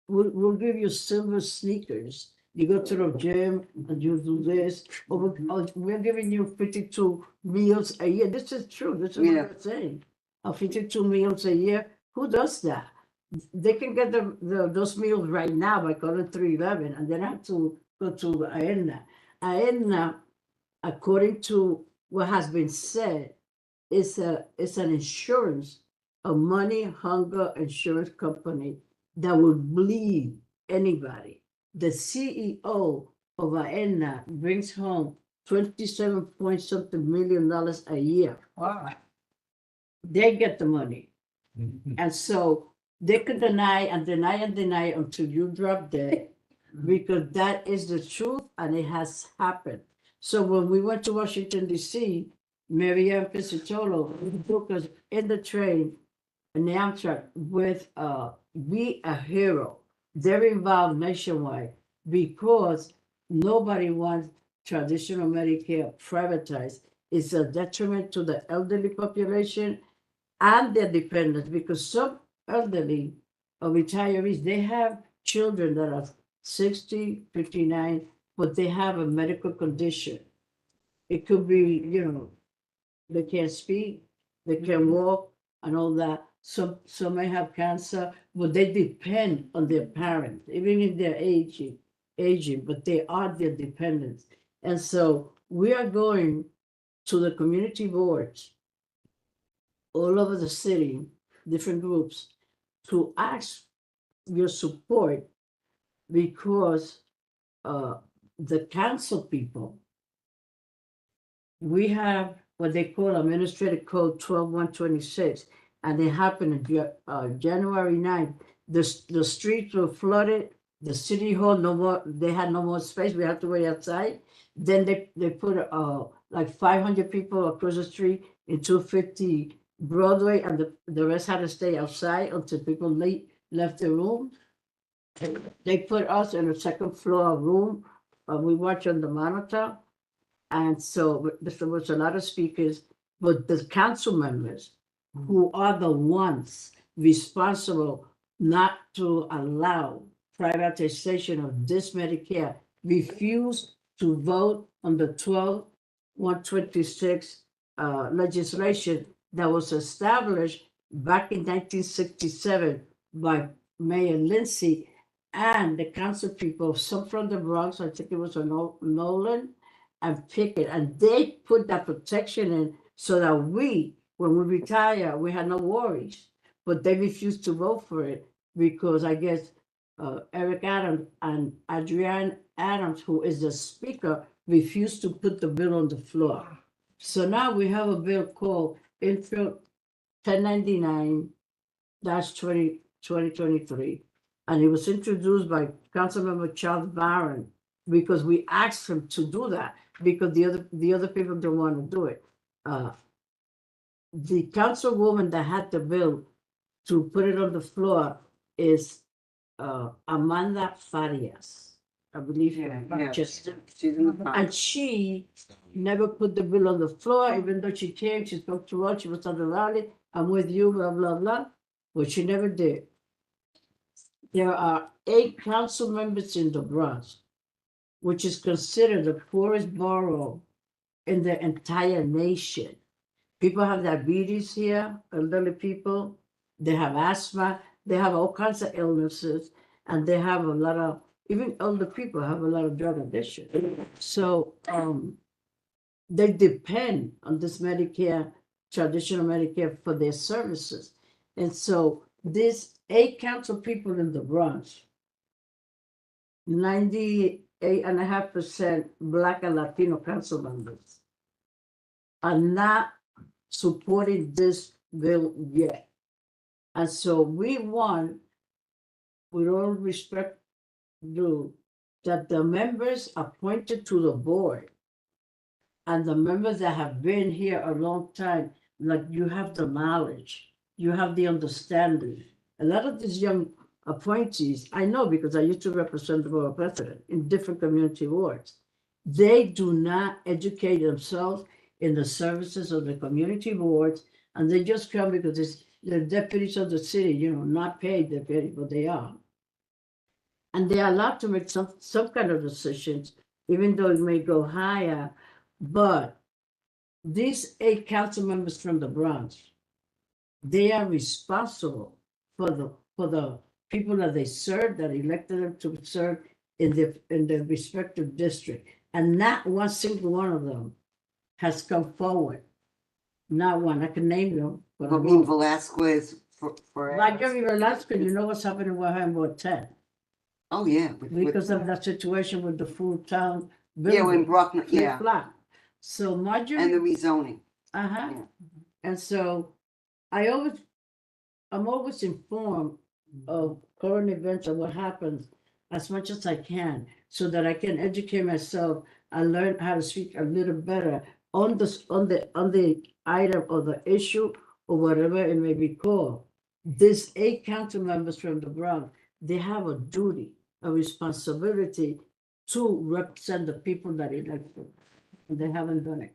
Speaker 6: we'll give you silver sneakers. You go to the gym and you do this. Or we're giving you 52 meals a year. This is true. This is
Speaker 1: Yeah.
Speaker 6: what I'm saying. 52 meals a year. Who does that? They can get those meals right now by calling 311 and then have to go to Aetna. Aetna, according to what has been said, it's an insurance, a money hunger insurance company that will bleed anybody. The CEO of Aetna brings home 27 point something $million a year.
Speaker 7: Wow.
Speaker 6: They get the money. And so they could deny and deny and deny until you drop dead, because that is the truth and it has happened. So when we went to Washington, D.C., Marianne Piscitolo took us in the train, in the Amtrak, with Be a Hero. They're involved nationwide because nobody wants traditional Medicare privatized. It's a detriment to the elderly population and their dependents, because some elderly or retirees, they have children that are 60, 59, but they have a medical condition. It could be, you know, they can't speak, they can't walk and all that. Some may have cancer, but they depend on their parents, even if they're aging, but they are their dependents. And so we are going to the community boards all over the city, different groups, to ask your support, because the council people, we have what they call Administrative Code 12126, and it happened January 9th. The streets were flooded, the city hall, no more, they had no more space, we had to wait outside. Then they put like 500 people across the street in 250 Broadway, and the rest had to stay outside until people left the room. They put us in a second floor room. We watch on the monitor. And so there was a lot of speakers, but the council members who are the ones responsible not to allow privatization of this Medicare refuse to vote on the 126 legislation that was established back in 1967 by Mayor Lindsay and the council people, some from the Bronx, I think it was Nolan and Pickett, and they put that protection in so that we, when we retire, we had no worries. But they refused to vote for it because I guess Eric Adams and Adrienne Adams, who is the speaker, refused to put the bill on the floor. So now we have a bill called Infield 1099-2023, and it was introduced by Councilmember Charles Barron because we asked him to do that because the other people don't want to do it. The councilwoman that had the bill to put it on the floor is Amanda Farias, I believe. Manchester.
Speaker 1: She's in the front.
Speaker 6: And she never put the bill on the floor, even though she came, she spoke to us, she was on the rally, I'm with you, blah, blah, blah, but she never did. There are 8 council members in the Bronx, which is considered the poorest borough in the entire nation. People have diabetes here, elderly people, they have asthma, they have all kinds of illnesses, and they have a lot of, even older people have a lot of drug addiction. So they depend on this Medicare, traditional Medicare for their services. And so these 8 council people in the Bronx, 98.5% Black and Latino council members, are not supporting this bill yet. And so we want, with all respect due, that the members appointed to the board and the members that have been here a long time, like you have the knowledge, you have the understanding. A lot of these young appointees, I know because I used to represent the borough president in different community wards. They do not educate themselves in the services of the community boards, and they just come because they're deputies of the city, not paid deputy, but they are. And they are allowed to make some kind of decisions, even though it may go higher. But these 8 council members from the Bronx, they are responsible for the people that they serve, that elected them to serve in their respective district. And not one single one of them has come forward. Not one. I can name them. But
Speaker 1: I mean, Velasquez for.
Speaker 6: Marjorie Velasquez, you know what's happening with her in Ward 10?
Speaker 1: Oh, yeah.
Speaker 6: Because of that situation with the food town.
Speaker 1: Yeah, in Bruckner,
Speaker 6: Flip
Speaker 1: yeah.
Speaker 6: flop. So Marjorie.
Speaker 1: And the rezoning.
Speaker 6: Uh-huh.
Speaker 1: Yeah.
Speaker 6: And so I'm always informed of current events and what happens as much as I can, so that I can educate myself and learn how to speak a little better on the item or the issue or whatever it may be called. These 8 council members from the Bronx, they have a duty, a responsibility to represent the people that elect them. And they haven't done it.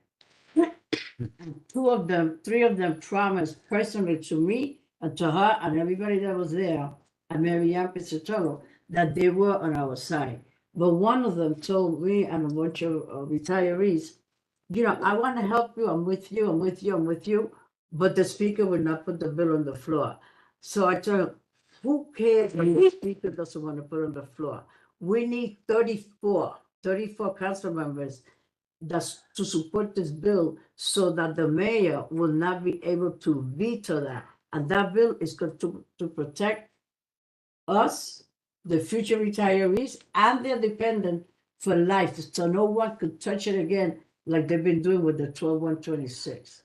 Speaker 6: 3 of them promised personally to me and to her and everybody that was there, and Marianne Pizzatolo, that they were on our side. But one of them told me and a bunch of retirees, I want to help you, I'm with you, I'm with you, I'm with you, but the speaker would not put the bill on the floor. So I told him, who cares if the speaker doesn't want to put it on the floor? We need 34 council members to support this bill so that the mayor will not be able to veto that. And that bill is going to protect us, the future retirees, and their dependent for life, so no one could touch it again like they've been doing with the 12126.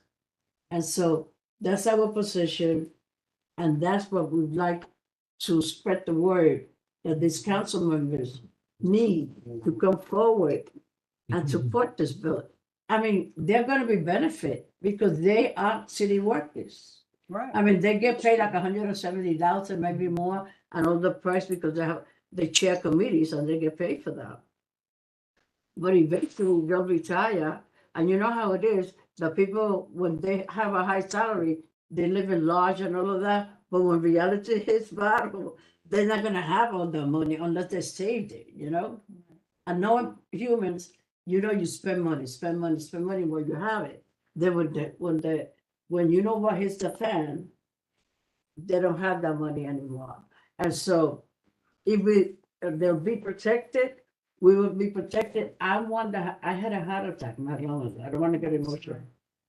Speaker 6: And so that's our position, and that's what we'd like to spread the word, that these council members need to come forward and support this bill. I mean, they're going to be benefit because they are city workers.
Speaker 7: Right.
Speaker 6: I mean, they get paid like $170,000, maybe more, and all the price because they chair committees and they get paid for that. But eventually they'll retire, and you know how it is. The people, when they have a high salary, they live in lodge and all of that. But when reality hits bottom, they're not going to have all the money unless they saved it, And knowing humans, you spend money, spend money, spend money where you have it. Then when you know what hits the fan, they don't have that money anymore. And so if they'll be protected, we will be protected. I had a heart attack not long ago. I don't want to get emotional.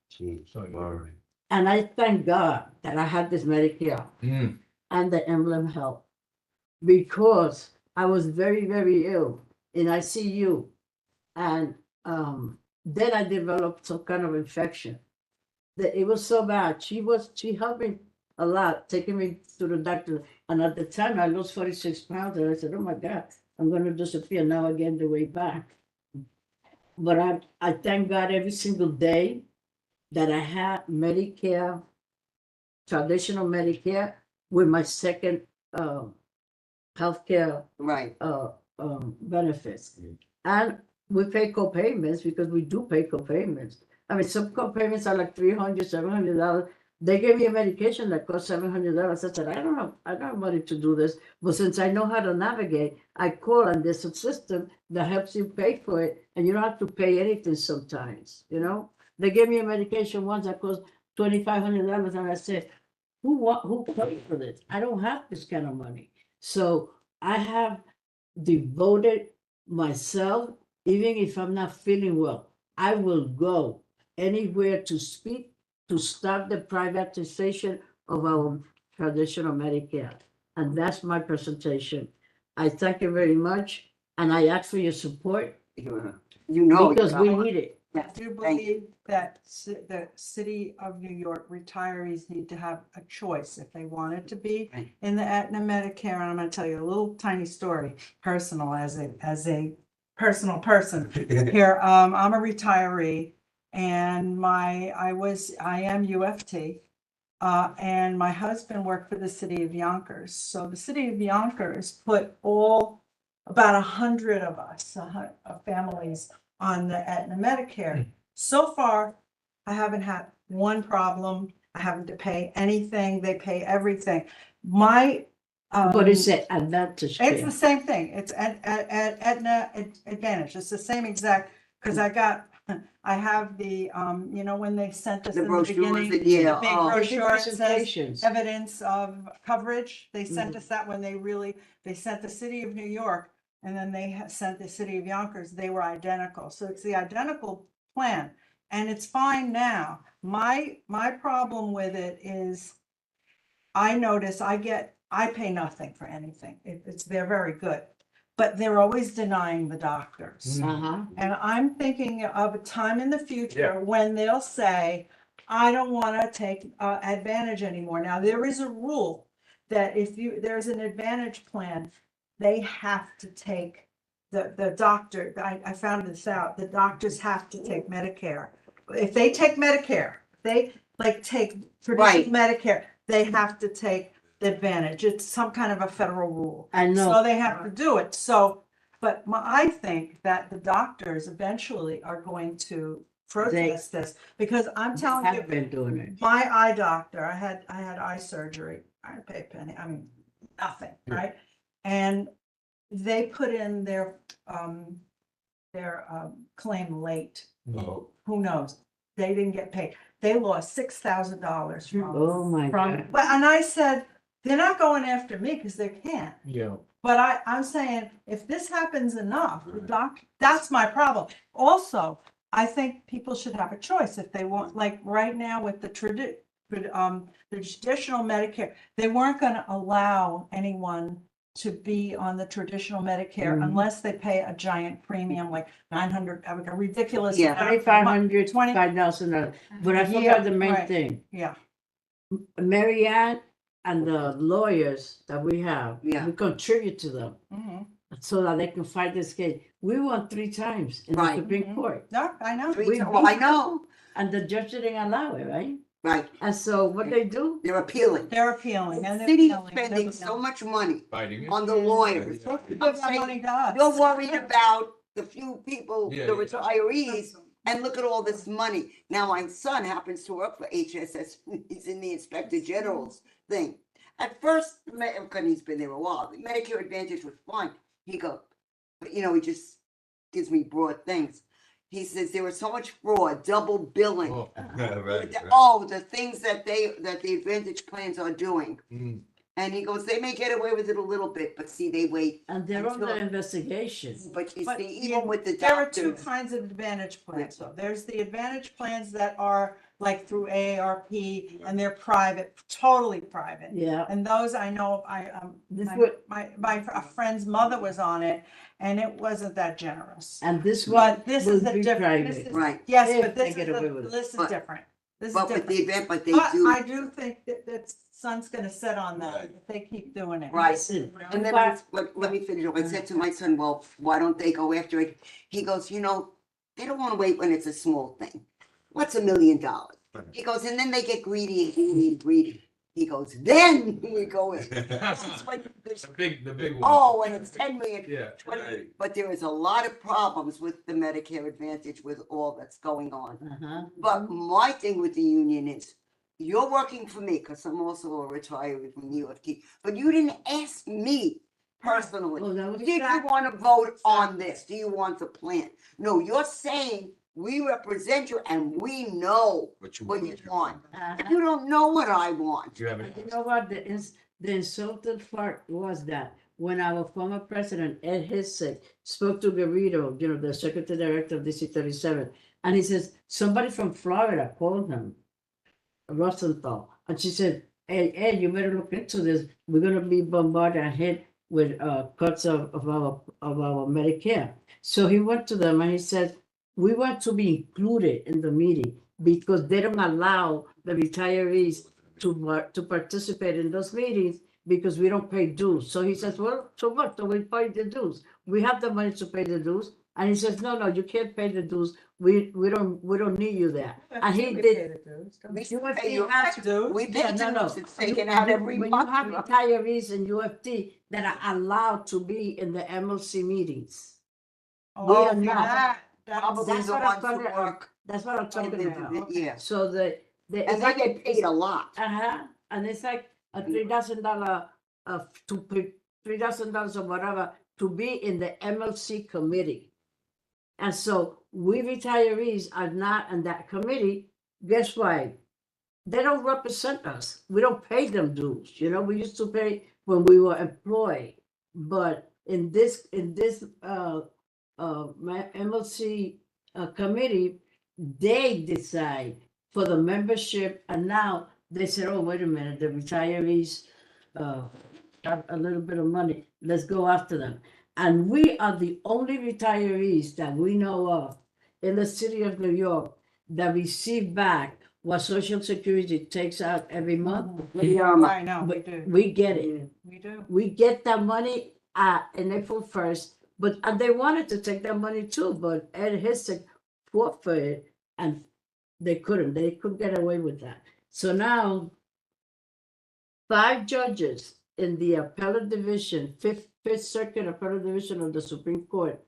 Speaker 9: Sorry.
Speaker 6: And I thank God that I had this Medicare
Speaker 8: Mm.
Speaker 6: and the Emblem Health because I was very, very ill in ICU. And then I developed some kind of infection. It was so bad. She helped me a lot, taking me to the doctor. And at the time, I lost 46 pounds. And I said, oh my God, I'm going to disappear. Now I get the way back. But I thank God every single day that I had Medicare, traditional Medicare, with my second healthcare
Speaker 1: Right.
Speaker 6: benefits. And we pay co-payments because we do pay co-payments. I mean, some co-payments are like $300, $700. They gave me a medication that cost $700. I said, I don't have money to do this. But since I know how to navigate, I call and there's a system that helps you pay for it. And you don't have to pay anything sometimes, you know? They gave me a medication once that cost $2,500. And I said, who paid for this? I don't have this kind of money. So I have devoted myself, even if I'm not feeling well, I will go anywhere to speak to stop the privatization of our traditional Medicare. And that's my presentation. I thank you very much. And I ask for your support
Speaker 1: You know. you
Speaker 6: because
Speaker 1: got
Speaker 6: we
Speaker 1: it.
Speaker 6: need it.
Speaker 7: I do believe that the city of New York retirees need to have a choice if they wanted to be
Speaker 1: Right.
Speaker 7: in the Aetna Medicare. And I'm gonna tell you a little tiny story, personal as a personal person. Here, I'm a retiree and I am UFT. And my husband worked for the city of Yonkers. So the city of Yonkers put about 100 of us, families on the Aetna Medicare. So far, I haven't had one problem. I haven't to pay anything. They pay everything. My
Speaker 6: But it's an advantage.
Speaker 7: it's
Speaker 6: care.
Speaker 7: the same thing. It's Aetna Advantage. It's the same exact, because I have the, when they sent us
Speaker 1: The
Speaker 7: in the
Speaker 1: brochures,
Speaker 7: beginning,
Speaker 1: that-
Speaker 7: the
Speaker 1: yeah,
Speaker 7: big
Speaker 1: oh.
Speaker 7: brochure that says
Speaker 6: Presentations.
Speaker 7: evidence of coverage. They sent
Speaker 6: Mhm.
Speaker 7: us that when they sent the city of New York and then they sent the city of Yonkers. They were identical. So it's the identical plan and it's fine now. My problem with it is I notice I pay nothing for anything. They're very good, but they're always denying the doctors.
Speaker 6: Uh-huh.
Speaker 7: And I'm thinking of a time in the
Speaker 8: Yeah.
Speaker 7: future when they'll say, I don't want to take advantage anymore. Now, there is a rule that there's an advantage plan, they have to take the doctor, I found this out, the doctors have to take Medicare. If they take Medicare, they take
Speaker 1: Right.
Speaker 7: traditional Medicare, they have to take the advantage. It's some kind of a federal rule.
Speaker 6: I know.
Speaker 7: So they have to do it. So, but I think that the doctors eventually are going to protest this because I'm telling you,
Speaker 6: Have been doing it.
Speaker 7: my eye doctor, I had eye surgery. I didn't pay a penny. I mean, nothing, right? And they put in their claim late.
Speaker 8: Oh.
Speaker 7: Who knows? They didn't get paid. They lost $6,000
Speaker 6: Oh, my God.
Speaker 7: But and I said, they're not going after me because they can't.
Speaker 8: Yeah.
Speaker 7: But I'm saying, if this happens enough, that's my problem. Also, I think people should have a choice if they want, like right now with the traditional Medicare, they weren't going to allow anyone to be on the traditional Medicare
Speaker 6: Mhm.
Speaker 7: unless they pay a giant premium, like 900, like a ridiculous.
Speaker 1: Yeah.
Speaker 7: amount.
Speaker 6: 2,500,
Speaker 7: 20
Speaker 6: $5,000. But I
Speaker 7: Yeah,
Speaker 6: forgot the main
Speaker 7: right.
Speaker 6: thing.
Speaker 7: Yeah,
Speaker 6: Mary Ann and the lawyers that we have,
Speaker 1: Yeah.
Speaker 6: we contribute to them
Speaker 7: mhm.
Speaker 6: so that they can fight this case. We won 3 times in the
Speaker 1: Right.
Speaker 6: Supreme
Speaker 7: Mhm.
Speaker 6: Court,
Speaker 7: No, I know.
Speaker 1: Well, I know,
Speaker 6: and the judge didn't allow it, right?
Speaker 1: right,
Speaker 6: And so what they do,
Speaker 1: they're appealing.
Speaker 7: They're appealing
Speaker 1: The
Speaker 7: and they're
Speaker 1: city's
Speaker 7: appealing, they're
Speaker 1: spending so
Speaker 7: appealing.
Speaker 1: much money
Speaker 8: Fighting it.
Speaker 1: on the lawyers.
Speaker 8: Yeah.
Speaker 7: Give that money to us.
Speaker 1: You're worried about the few people,
Speaker 8: Yeah,
Speaker 1: the
Speaker 8: yeah.
Speaker 1: retirees, and look at all this money. Now, my son happens to work for HSS, he's in the Inspector General's thing. At first, because he's been there a while, the Medicare Advantage was fine. He goes, but he just gives me broad things. He says there was so much fraud, double billing.
Speaker 8: Oh,
Speaker 9: Right,
Speaker 1: Oh, the things that the Advantage plans are doing.
Speaker 8: mm.
Speaker 1: And he goes, they may get away with it a little bit, but see, they wait.
Speaker 6: And they're
Speaker 1: Until-
Speaker 6: under investigation.
Speaker 1: But you
Speaker 7: But
Speaker 1: see,
Speaker 7: the-
Speaker 1: even with the
Speaker 7: There are two
Speaker 1: doctors,
Speaker 7: kinds of Advantage plans, though. There's the Advantage plans that are like through AARP and they're private, totally private.
Speaker 6: Yeah.
Speaker 7: And those I know,
Speaker 6: This
Speaker 7: my,
Speaker 6: would-
Speaker 7: a friend's mother was on it and it wasn't that generous.
Speaker 6: And this one
Speaker 7: But this
Speaker 6: will
Speaker 7: is a
Speaker 6: be
Speaker 7: different, this
Speaker 6: private.
Speaker 7: is,
Speaker 1: right,
Speaker 7: yes,
Speaker 6: If
Speaker 7: but
Speaker 6: they
Speaker 7: this
Speaker 6: get
Speaker 7: is,
Speaker 6: away with it.
Speaker 7: this is
Speaker 1: But-
Speaker 7: different. This is
Speaker 1: but with the
Speaker 7: different.
Speaker 1: event, but they
Speaker 7: But
Speaker 1: do.
Speaker 7: I do think that son's gonna sit on that if they keep doing it.
Speaker 1: Right.
Speaker 6: Listen,
Speaker 1: And then,
Speaker 6: but-
Speaker 1: let me finish. I said to my son, well, why don't they go after it? He goes, they don't want to wait when it's a small thing. What's $1 million? He goes, and then they get greedy and greedy and greedy. He goes, then we go in. It's like this-
Speaker 8: The big one.
Speaker 1: Oh, and it's 10 million.
Speaker 8: Yeah.
Speaker 1: 20, but there is a lot of problems with the Medicare Advantage with all that's going on.
Speaker 6: Uh-huh.
Speaker 1: But my thing with the union is, you're working for me, because I'm also a retiree from the UFT, but you didn't ask me personally.
Speaker 6: Well, that was
Speaker 1: Did you
Speaker 6: exact-
Speaker 1: want to vote on this? Do you want the plan? No, you're saying we represent you and we know what you want.
Speaker 6: Uh-huh.
Speaker 1: You don't know what I want.
Speaker 8: You haven't.
Speaker 6: You know what, the insulting part was that when our former president, Ed Hissick, spoke to Garrido, the secretary director of DC 37, and he says, somebody from Florida called him, Rosenthal, and she said, hey, Ed, you better look into this. We're gonna be bombarded and hit with cuts of our Medicare. So he went to them and he said, we want to be included in the meeting because they don't allow the retirees to participate in those meetings because we don't pay dues. So he says, well, so what? So we pay the dues. We have the money to pay the dues. And he says, no, you can't pay the dues. We don't need you there. And he did.
Speaker 1: We
Speaker 6: You
Speaker 1: pay
Speaker 6: pay
Speaker 1: your
Speaker 6: us-
Speaker 7: Dude,
Speaker 1: We pay
Speaker 6: Yeah, no,
Speaker 1: dues.
Speaker 6: no.
Speaker 1: It's taken out every
Speaker 6: When you have
Speaker 1: month.
Speaker 6: retirees in UFT that are allowed to be in the MLC meetings.
Speaker 7: oh,
Speaker 6: We are
Speaker 7: see,
Speaker 6: not.
Speaker 7: that's-
Speaker 1: Probably
Speaker 6: That's
Speaker 1: the
Speaker 6: what I'm
Speaker 1: ones who
Speaker 6: talking-
Speaker 1: work.
Speaker 6: That's what I'm talking about.
Speaker 1: Yeah,
Speaker 6: So the.
Speaker 1: and they get paid a lot.
Speaker 6: Uh-huh, and it's like a $3,000, to pay $3,000 or whatever to be in the MLC committee. And so we retirees are not in that committee. Guess why? They don't represent us. We don't pay them dues. We used to pay when we were employed. But in this my MLC committee, they decide for the membership, and now they said, oh, wait a minute, the retirees have a little bit of money, let's go after them. And we are the only retirees that we know of in the city of New York that receive back what Social Security takes out every month.
Speaker 7: I know, we
Speaker 6: But
Speaker 7: do,
Speaker 6: we get it.
Speaker 7: we do.
Speaker 6: We get that money in April 1st, but and they wanted to take that money too, but Ed Hissick fought for it and they couldn't get away with that. So now 5 judges in the appellate division, Fifth Circuit Appellate Division of the Supreme Court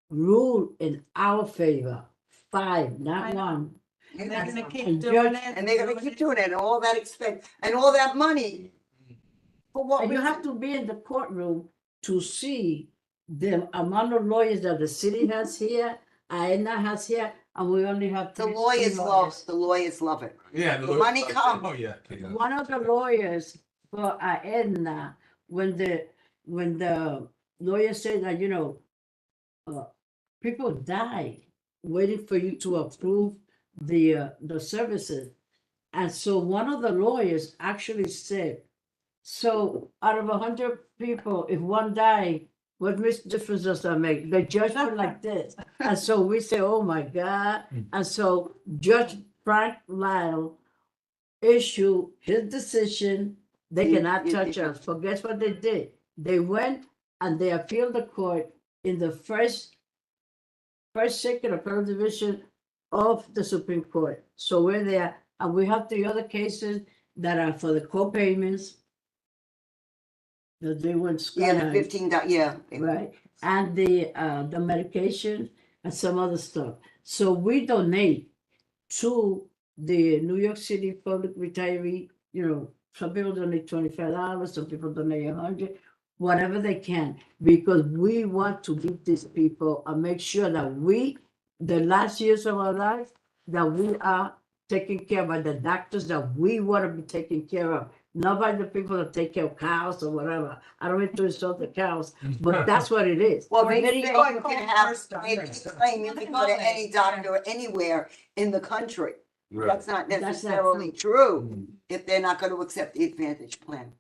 Speaker 6: ruled in our favor. 5, not
Speaker 7: I know.
Speaker 6: 1.
Speaker 7: And they're gonna keep
Speaker 6: And
Speaker 7: doing
Speaker 6: judge-
Speaker 7: it.
Speaker 1: And they're gonna keep doing it, and all that expense, and all that money. For what?
Speaker 6: And you
Speaker 1: reason?
Speaker 6: have to be in the courtroom to see the amount of lawyers that the city has here, Aetna has here, and we only have
Speaker 1: The
Speaker 6: 3
Speaker 1: lawyers love it.
Speaker 8: Yeah.
Speaker 1: The money comes.
Speaker 8: Oh, yeah. yeah.
Speaker 6: One of the lawyers for Aetna, when the lawyer said that, people died waiting for you to approve the services. And so one of the lawyers actually said, so out of 100 people, if one died, what difference does that make? The judge went like this. And so we say, oh my God. And so Judge Frank Lyle issued his decision. They cannot touch us. But guess what they did? They went and they appealed the court in the first circuit appellate division of the Supreme Court. So we're there, and we have 3 other cases that are for the co-payments. That they went
Speaker 1: Yeah, the
Speaker 6: sky high,
Speaker 1: $15, yeah.
Speaker 6: right, and the medication and some other stuff. So we donate to the New York City Public Retiree. Some people donate $25, some people donate $100, whatever they can, because we want to give these people and make sure that we the last years of our life, that we are taken care of by the doctors that we want to be taken care of. Not by the people that take care of cows or whatever. I don't mean to insult the cows, but that's what it is.
Speaker 1: Well, they
Speaker 6: Many
Speaker 1: say
Speaker 6: of-
Speaker 1: you can have, they claim you can go to any doctor anywhere in the country. That's not
Speaker 6: That's not
Speaker 1: necessarily true if they're not gonna accept the Advantage plan.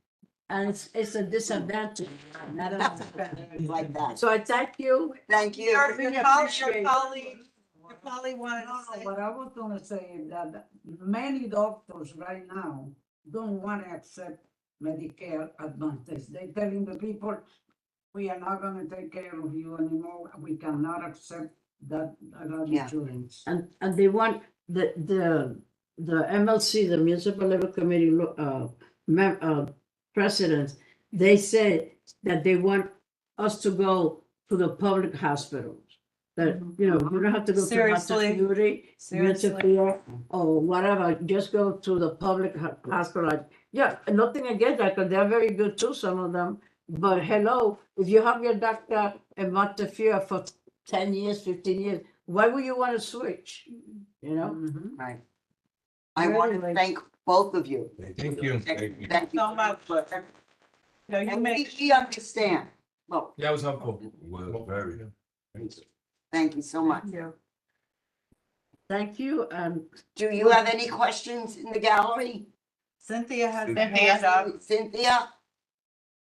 Speaker 6: And it's a disadvantage. not an advantage.
Speaker 1: Like that.
Speaker 6: So I thank you.
Speaker 1: Thank you.
Speaker 7: Your
Speaker 6: appreciate it.
Speaker 7: colleague wanted to say.
Speaker 11: What I was gonna say is that many doctors right now don't wanna accept Medicare Advantage. They telling the people, we are not gonna take care of you anymore. We cannot accept that
Speaker 1: Yeah.
Speaker 11: insurance.
Speaker 6: And they want the MLC, the Municipal Level Committee, presidents, they said that they want us to go to the public hospitals. That, you know, you don't have to go to
Speaker 7: Seriously?
Speaker 6: Montefiore,
Speaker 7: Seriously?
Speaker 6: Montefiore, or whatever, just go to the public hospital. Yeah, nothing against that, because they're very good too, some of them. But hello, if you have your doctor in Montefiore for 10 years, 15 years, why would you want to switch? You know?
Speaker 1: Right. I want to
Speaker 6: Really?
Speaker 1: thank both of you.
Speaker 8: Thank you.
Speaker 1: Thank you
Speaker 7: So much. No, you
Speaker 1: And
Speaker 7: make.
Speaker 1: we understand. Well,
Speaker 8: That was helpful.
Speaker 9: Well, very.
Speaker 1: thank you so much.
Speaker 6: Thank you, and
Speaker 1: Do you have any questions in the gallery?
Speaker 7: Cynthia has. her
Speaker 8: Cynthia.
Speaker 7: hand up.
Speaker 1: Cynthia?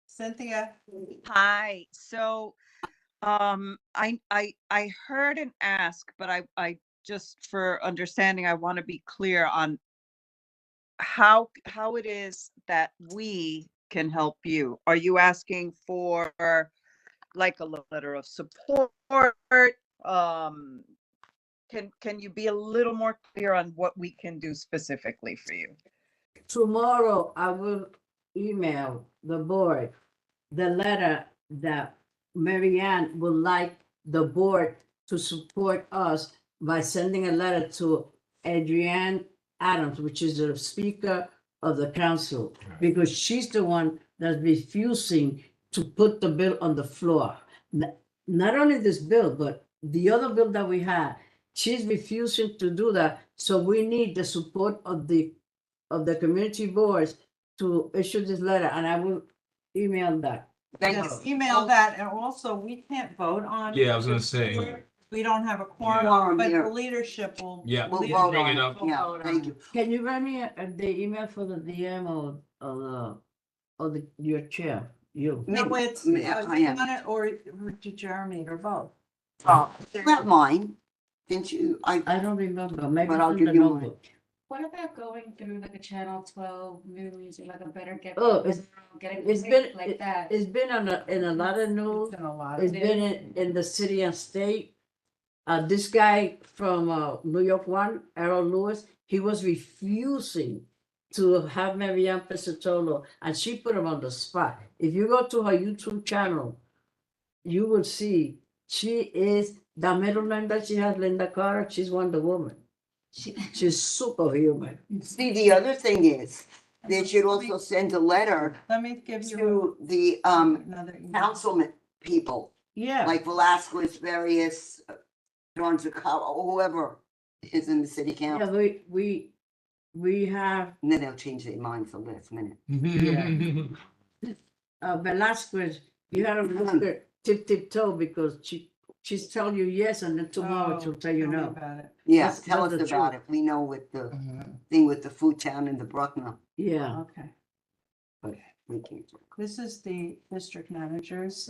Speaker 7: Cynthia,
Speaker 10: Hi, so, I heard an ask, but I just for understanding, I want to be clear on how it is that we can help you. Are you asking for like a letter of support? Can you be a little more clear on what we can do specifically for you?
Speaker 6: tomorrow I will email the board the letter that Mary Ann would like the board to support us by sending a letter to Adrienne Adams, which is the Speaker of the Council, because she's the one that's refusing to put the bill on the floor. Not only this bill, but the other bill that we had, she's refusing to do that. So we need the support of the community boards to issue this letter, and I will email that.
Speaker 1: Thank
Speaker 7: yes,
Speaker 1: you.
Speaker 7: email that, and also, we can't vote on.
Speaker 8: Yeah, I was gonna say.
Speaker 7: We don't have a quorum,
Speaker 1: Quorum
Speaker 7: but
Speaker 1: here.
Speaker 7: the leadership will.
Speaker 8: Yeah.
Speaker 1: We'll
Speaker 7: leadership
Speaker 1: vote
Speaker 8: Bring
Speaker 1: on
Speaker 8: it
Speaker 1: it.
Speaker 8: up.
Speaker 1: Yeah, thank you.
Speaker 6: Can you write me the email for the DM or your chair, you?
Speaker 7: No, it's,
Speaker 1: I am.
Speaker 7: on it or to Jeremy or both.
Speaker 1: You have mine, didn't you?
Speaker 6: I don't remember, maybe
Speaker 1: But I'll
Speaker 6: it's in
Speaker 1: give
Speaker 6: the
Speaker 1: you mine.
Speaker 6: notebook.
Speaker 5: What about going through like a Channel 12 news or like a better get?
Speaker 6: Oh, it's-
Speaker 5: Getting
Speaker 6: it's been-
Speaker 5: like that.
Speaker 6: It's been in a lot of news.
Speaker 7: It's in a lot
Speaker 6: It's
Speaker 7: of.
Speaker 6: been in the city and state. This guy from New York One, Errol Lewis, he was refusing to have Marianne Pesatolo, and she put him on the spot. If you go to her YouTube channel, you will see she is the middle name that she has, Linda Carter. She's Wonder Woman. She's superhuman.
Speaker 1: See, the other thing is, they should also send a letter
Speaker 7: Let me give you
Speaker 1: to the
Speaker 7: another. email.
Speaker 1: councilman people,
Speaker 7: Yeah,
Speaker 1: like Velasquez, various, John Zacala, whoever is in the city
Speaker 6: Yeah,
Speaker 1: council.
Speaker 6: we have
Speaker 1: And then they'll change their minds the last minute.
Speaker 6: Velasquez, you had to look her tip toe because she's telling you yes, and then tomorrow
Speaker 7: Oh,
Speaker 6: she'll tell you
Speaker 7: tell me
Speaker 6: no.
Speaker 7: about it.
Speaker 1: Yeah,
Speaker 6: That's-
Speaker 1: tell us
Speaker 6: that's the
Speaker 1: about it.
Speaker 6: truth.
Speaker 1: We know with the
Speaker 2: Mhm.
Speaker 1: thing with the food town and the Bruckner,
Speaker 6: Yeah,
Speaker 7: Okay,
Speaker 1: but we can't.
Speaker 7: this is the district manager's,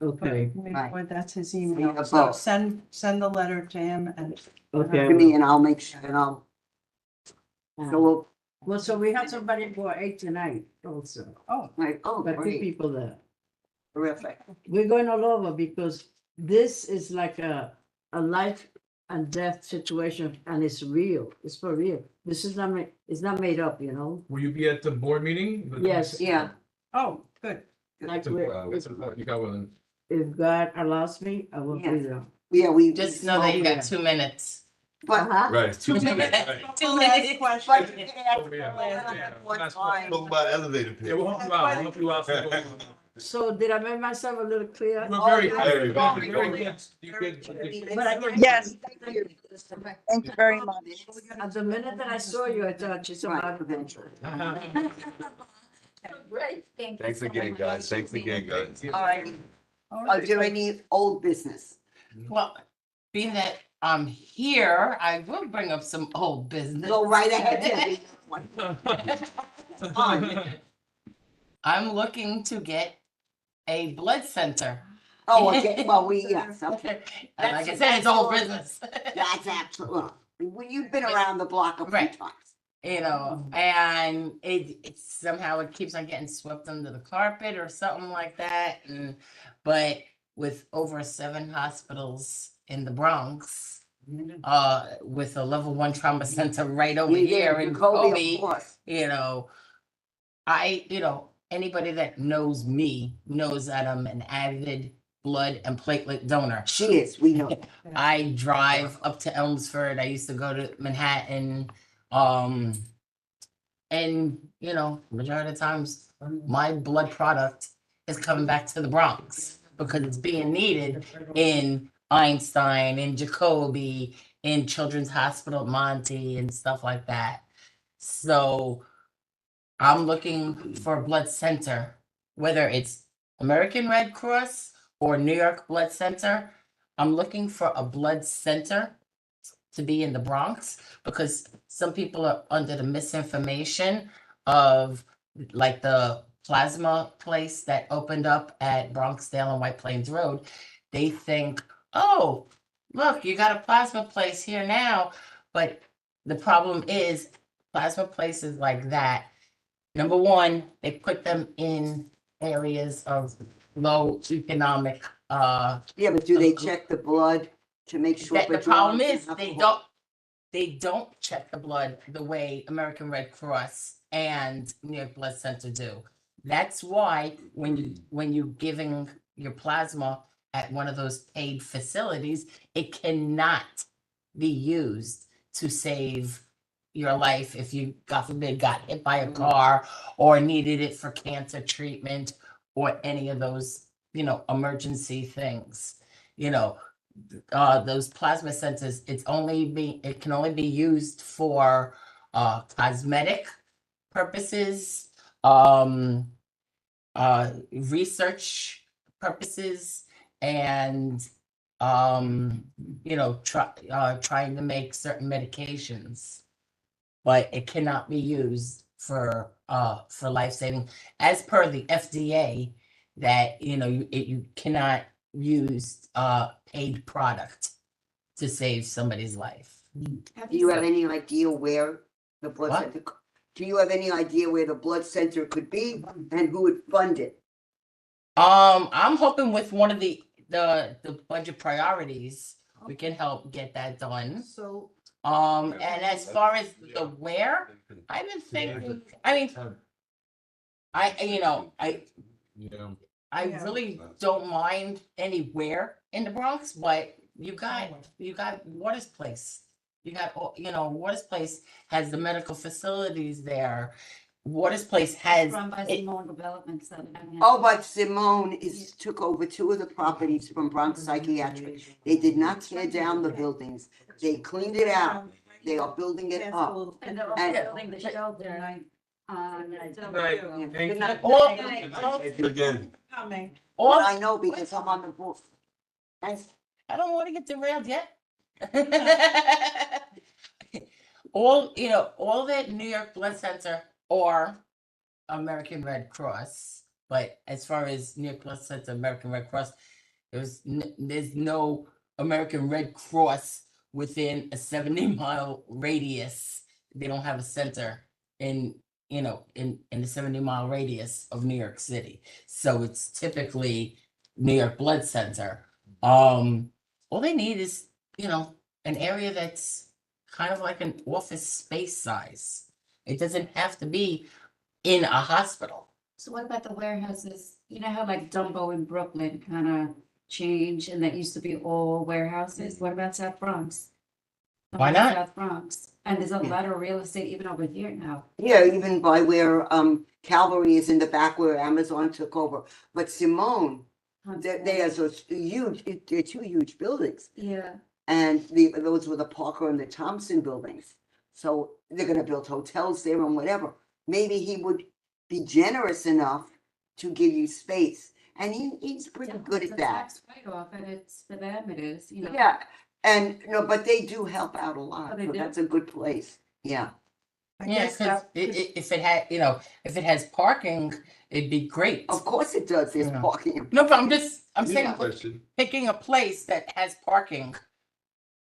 Speaker 6: okay,
Speaker 1: Right.
Speaker 7: that's his
Speaker 1: Yeah,
Speaker 7: email. So
Speaker 1: both.
Speaker 7: send the letter to him and.
Speaker 6: okay.
Speaker 1: To me, and I'll make sure, and I'll, so we'll,
Speaker 6: Well, so we have somebody for 8 tonight also,
Speaker 7: Oh,
Speaker 1: like, oh,
Speaker 6: but two
Speaker 1: great,
Speaker 6: people there.
Speaker 1: terrific.
Speaker 6: We're going all over because this is like a life and death situation, and it's real, it's for real. This is not it's not made up, you know?
Speaker 8: Will you be at the board meeting?
Speaker 6: Yes.
Speaker 1: Yeah,
Speaker 7: oh, good.
Speaker 6: Like,
Speaker 8: You got one.
Speaker 6: if God allows me, I will be
Speaker 1: Yes.
Speaker 6: there.
Speaker 1: yeah, we.
Speaker 2: Just know that you got 2 minutes.
Speaker 1: But,
Speaker 6: Uh-huh.
Speaker 9: Right.
Speaker 2: 2 minutes.
Speaker 8: Right.
Speaker 2: 2
Speaker 7: Last
Speaker 2: minutes.
Speaker 7: question.
Speaker 1: but you can ask
Speaker 8: Oh, yeah.
Speaker 1: a little
Speaker 8: Yeah.
Speaker 1: bit one
Speaker 8: Last
Speaker 1: time.
Speaker 9: Talk about elevator
Speaker 8: Yeah, we'll
Speaker 9: pitch.
Speaker 8: help you out. We'll help you out.
Speaker 6: So did I make myself a little clear?
Speaker 8: We're very,
Speaker 1: very,
Speaker 8: very,
Speaker 1: very
Speaker 8: good. You good.
Speaker 6: But I can-
Speaker 10: Yes, thank you. Thank you very much.
Speaker 6: At the minute that I saw you, I thought it's about
Speaker 1: Right.
Speaker 6: adventure.
Speaker 5: Great, thank you.
Speaker 9: Thanks
Speaker 5: so
Speaker 9: again,
Speaker 5: much.
Speaker 9: guys. Thanks again, guys.
Speaker 1: All right. Are there any old business?
Speaker 2: Well, being that I'm here, I will bring up some old business.
Speaker 1: Go right ahead, Debbie.
Speaker 2: I'm looking to get a blood center.
Speaker 1: Oh, okay, well, yes, okay.
Speaker 2: And like I said, it's old business.
Speaker 1: That's absolutely, well, you've been around the block a few
Speaker 2: Right.
Speaker 1: times.
Speaker 2: You know, and it somehow it keeps on getting swept under the carpet or something like that. And but with over 7 hospitals in the Bronx, with a level 1 trauma center right over here in Kobe,
Speaker 1: Of course.
Speaker 2: you know, anybody that knows me knows that I'm an avid blood and platelet donor.
Speaker 1: She is, we know.
Speaker 2: I drive up to Elmsford. I used to go to Manhattan. And majority of the times my blood product is coming back to the Bronx because it's being needed in Einstein, in Jacoby, in Children's Hospital Monty and stuff like that. So I'm looking for a blood center, whether it's American Red Cross or New York Blood Center. I'm looking for a blood center to be in the Bronx because some people are under the misinformation of like the plasma place that opened up at Bronxdale and White Plains Road. They think, oh, look, you got a plasma place here now. But the problem is plasma places like that, number one, they put them in areas of low economic
Speaker 1: Yeah, but do they check the blood to make sure?
Speaker 2: the
Speaker 1: for
Speaker 2: problem
Speaker 1: drugs
Speaker 2: is
Speaker 1: and
Speaker 2: they don't check the blood the way American Red Cross and New York Blood Center do. That's why when you're giving your plasma at one of those paid facilities, it cannot be used to save your life if you, God forbid, got hit by a car or needed it for cancer treatment or any of those, emergency things. Those plasma centers, it can only be used for cosmetic purposes, research purposes, and trying to make certain medications, but it cannot be used for life-saving, as per the FDA, that you cannot use paid product to save somebody's life.
Speaker 1: Do you have any idea where the blood
Speaker 2: What?
Speaker 1: center? Do you have any idea where the blood center could be and who would fund it?
Speaker 2: I'm hoping with one of the budget priorities, we can help get that done.
Speaker 7: So,
Speaker 2: And as far as the where, I've been thinking, I mean,
Speaker 8: Yeah.
Speaker 2: I
Speaker 7: Yeah.
Speaker 2: really don't mind anywhere in the Bronx, but you got Waters Place. You got, Waters Place has the medical facilities there. Waters Place has,
Speaker 5: Run by
Speaker 2: it-
Speaker 5: Simone Development Center.
Speaker 1: Oh, but Simone took over 2 of the properties from Bronx Psychiatric. They did not tear down the buildings. They cleaned it out. They are building it up.
Speaker 5: And they're
Speaker 1: And-
Speaker 5: also building the shelter.
Speaker 8: Thank you.
Speaker 2: all,
Speaker 9: Again.
Speaker 7: coming.
Speaker 2: all,
Speaker 1: Well, I know because I'm on the board. Thanks.
Speaker 2: I don't want to get derailed yet. All that New York Blood Center or American Red Cross, but as far as New York Blood Center, American Red Cross, there's no American Red Cross within a 70-mile radius. They don't have a center in the 70-mile radius of New York City. So it's typically New York Blood Center. All they need is, an area that's kind of like an office space size. It doesn't have to be in a hospital.
Speaker 5: So what about the warehouses? You know how like Dumbo in Brooklyn kind of changed and that used to be all warehouses? What about South Bronx? the
Speaker 2: Why
Speaker 5: whole
Speaker 2: not?
Speaker 5: South Bronx. And there's a
Speaker 1: Yeah.
Speaker 5: lot of real estate even over here now.
Speaker 1: Yeah, even by where Calvary is in the back where Amazon took over. But Simone, they are those huge, they're two huge buildings.
Speaker 5: Yeah,
Speaker 1: And those were the Parker and the Thompson buildings. So they're gonna build hotels there and whatever. Maybe he would be generous enough to give you space. And he's pretty good
Speaker 5: it's
Speaker 1: at
Speaker 5: a
Speaker 1: that.
Speaker 5: tax write-off and it's, for them it is, you know.
Speaker 1: Yeah, and no, but they do help out a lot.
Speaker 5: Oh, they
Speaker 1: So
Speaker 5: do?
Speaker 1: that's a good place. Yeah.
Speaker 7: I
Speaker 2: Yeah,
Speaker 7: guess
Speaker 2: because
Speaker 7: that,
Speaker 2: if it had, if it has parking, it'd be great.
Speaker 1: Of course it does. There's
Speaker 2: Yeah.
Speaker 1: parking.
Speaker 2: No, but I'm
Speaker 9: Yeah,
Speaker 2: saying,
Speaker 9: question.
Speaker 2: picking a place that has parking,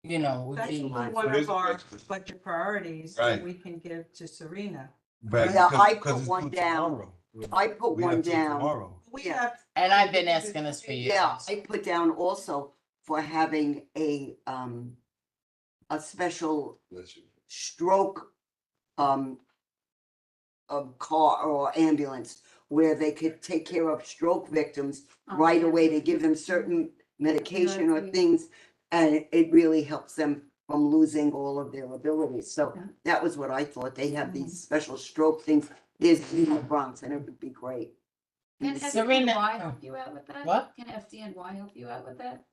Speaker 2: would
Speaker 7: that's
Speaker 2: be.
Speaker 7: one
Speaker 9: So here's
Speaker 7: of
Speaker 9: the
Speaker 7: our
Speaker 9: question.
Speaker 7: budget priorities
Speaker 9: Right.
Speaker 7: that we can give to Serena.
Speaker 9: Right,
Speaker 1: Yeah,
Speaker 9: because-
Speaker 1: I
Speaker 9: because
Speaker 1: put
Speaker 9: it's
Speaker 1: one
Speaker 9: due
Speaker 1: down.
Speaker 9: tomorrow.
Speaker 1: I put
Speaker 9: We have
Speaker 1: one
Speaker 9: till
Speaker 1: down.
Speaker 9: tomorrow.
Speaker 7: We
Speaker 1: Yeah.
Speaker 7: have.
Speaker 2: And I've been asking this for years.
Speaker 1: Yeah, I put down also for having a special
Speaker 9: Bless you.
Speaker 1: stroke car or ambulance where they could take care of stroke victims right away to give them certain medication or
Speaker 5: Exactly.
Speaker 1: things. And it really helps them from losing all of their abilities. So
Speaker 5: Yeah.
Speaker 1: that was what I thought. They have these special stroke things. There's in the Bronx and it would be great.
Speaker 5: Can
Speaker 2: Serena-
Speaker 5: FDNY help you out with that?
Speaker 2: What?
Speaker 5: Can FDNY help you out with that?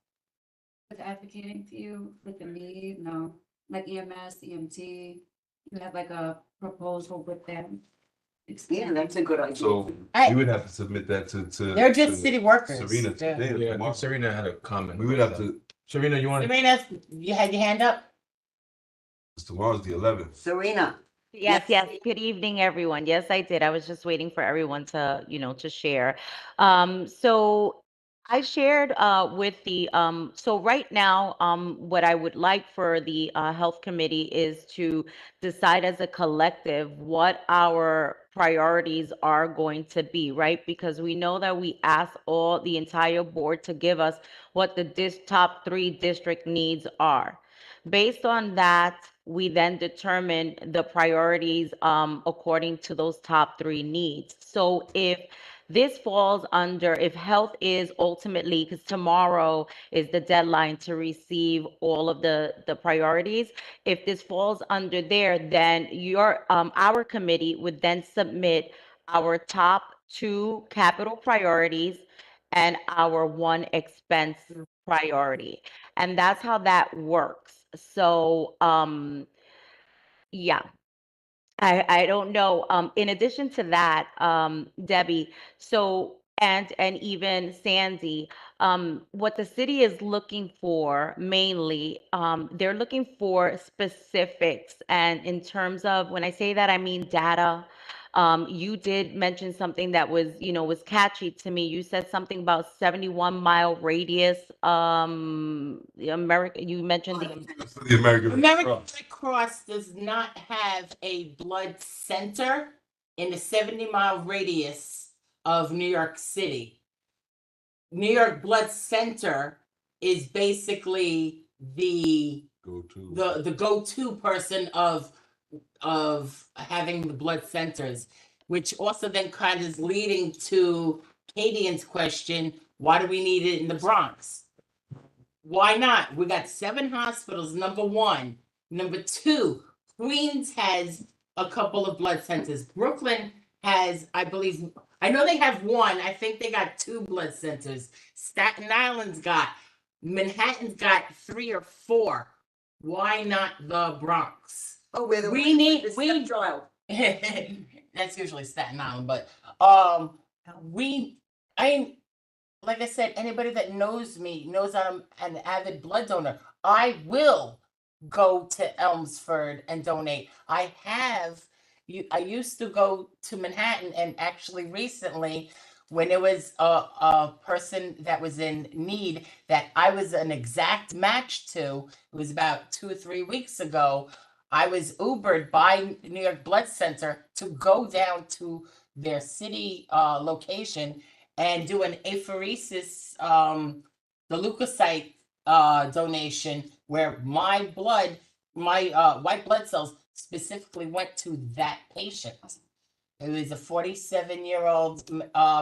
Speaker 5: With advocating for you with the need, no, like EMS, EMT, you have like a proposal with them?
Speaker 1: Yeah, that's a good idea.
Speaker 9: So
Speaker 2: I-
Speaker 9: we would have to submit that to.
Speaker 2: They're just
Speaker 9: to
Speaker 2: city workers.
Speaker 9: Serena
Speaker 2: They're-
Speaker 9: today or
Speaker 8: Yeah, I
Speaker 9: tomorrow.
Speaker 8: think Serena had a comment.
Speaker 9: We would have to,
Speaker 8: Serena, you want to?
Speaker 2: Serena, you had your hand up?
Speaker 9: tomorrow's the 11th.
Speaker 1: Serena,
Speaker 3: Yes,
Speaker 1: Yes.
Speaker 3: yes. Good evening, everyone. Yes, I did. I was just waiting for everyone to, to share. So I shared with so right now, what I would like for the health committee is to decide as a collective what our priorities are going to be, right? Because we know that we asked the entire board to give us what the top 3 district needs are. Based on that, we then determine the priorities according to those top 3 needs. So if this falls under, if health is ultimately, because tomorrow is the deadline to receive all of the priorities. If this falls under there, then our committee would then submit our top 2 capital priorities and our 1 expense priority. And that's how that works. So, yeah. I don't know. In addition to that, Debbie, so and even Sandy, what the city is looking for mainly, they're looking for specifics. And in terms of, when I say that, I mean data. You did mention something that was, was catchy to me. You said something about 71-mile radius. The America, you mentioned
Speaker 9: For the American Red
Speaker 2: American
Speaker 9: Cross.
Speaker 2: Red Cross does not have a blood center in the 70-mile radius of New York City. New York Blood Center is basically the
Speaker 9: Go-to.
Speaker 2: the go-to person of having the blood centers, which also then kind of is leading to Kadian's question, why do we need it in the Bronx? Why not? We got 7 hospitals, number 1. Number 2, Queens has a couple of blood centers. Brooklyn has, I believe, I know they have 1. I think they got 2 blood centers. Staten Island's got, Manhattan's got 3 or 4. Why not the Bronx?
Speaker 1: oh, we're the.
Speaker 2: We need-
Speaker 1: the
Speaker 2: we-
Speaker 1: stepchild.
Speaker 2: That's usually Staten Island, but like I said, anybody that knows me knows I'm an avid blood donor. I will go to Elmsford and donate. I used to go to Manhattan, and actually recently, when it was a person that was in need that I was an exact match to, it was about 2 or 3 weeks ago. I was Ubered by New York Blood Center to go down to their city location and do an apheresis, the leukocyte donation, where my white blood cells specifically went to that patient. It was a 47-year-old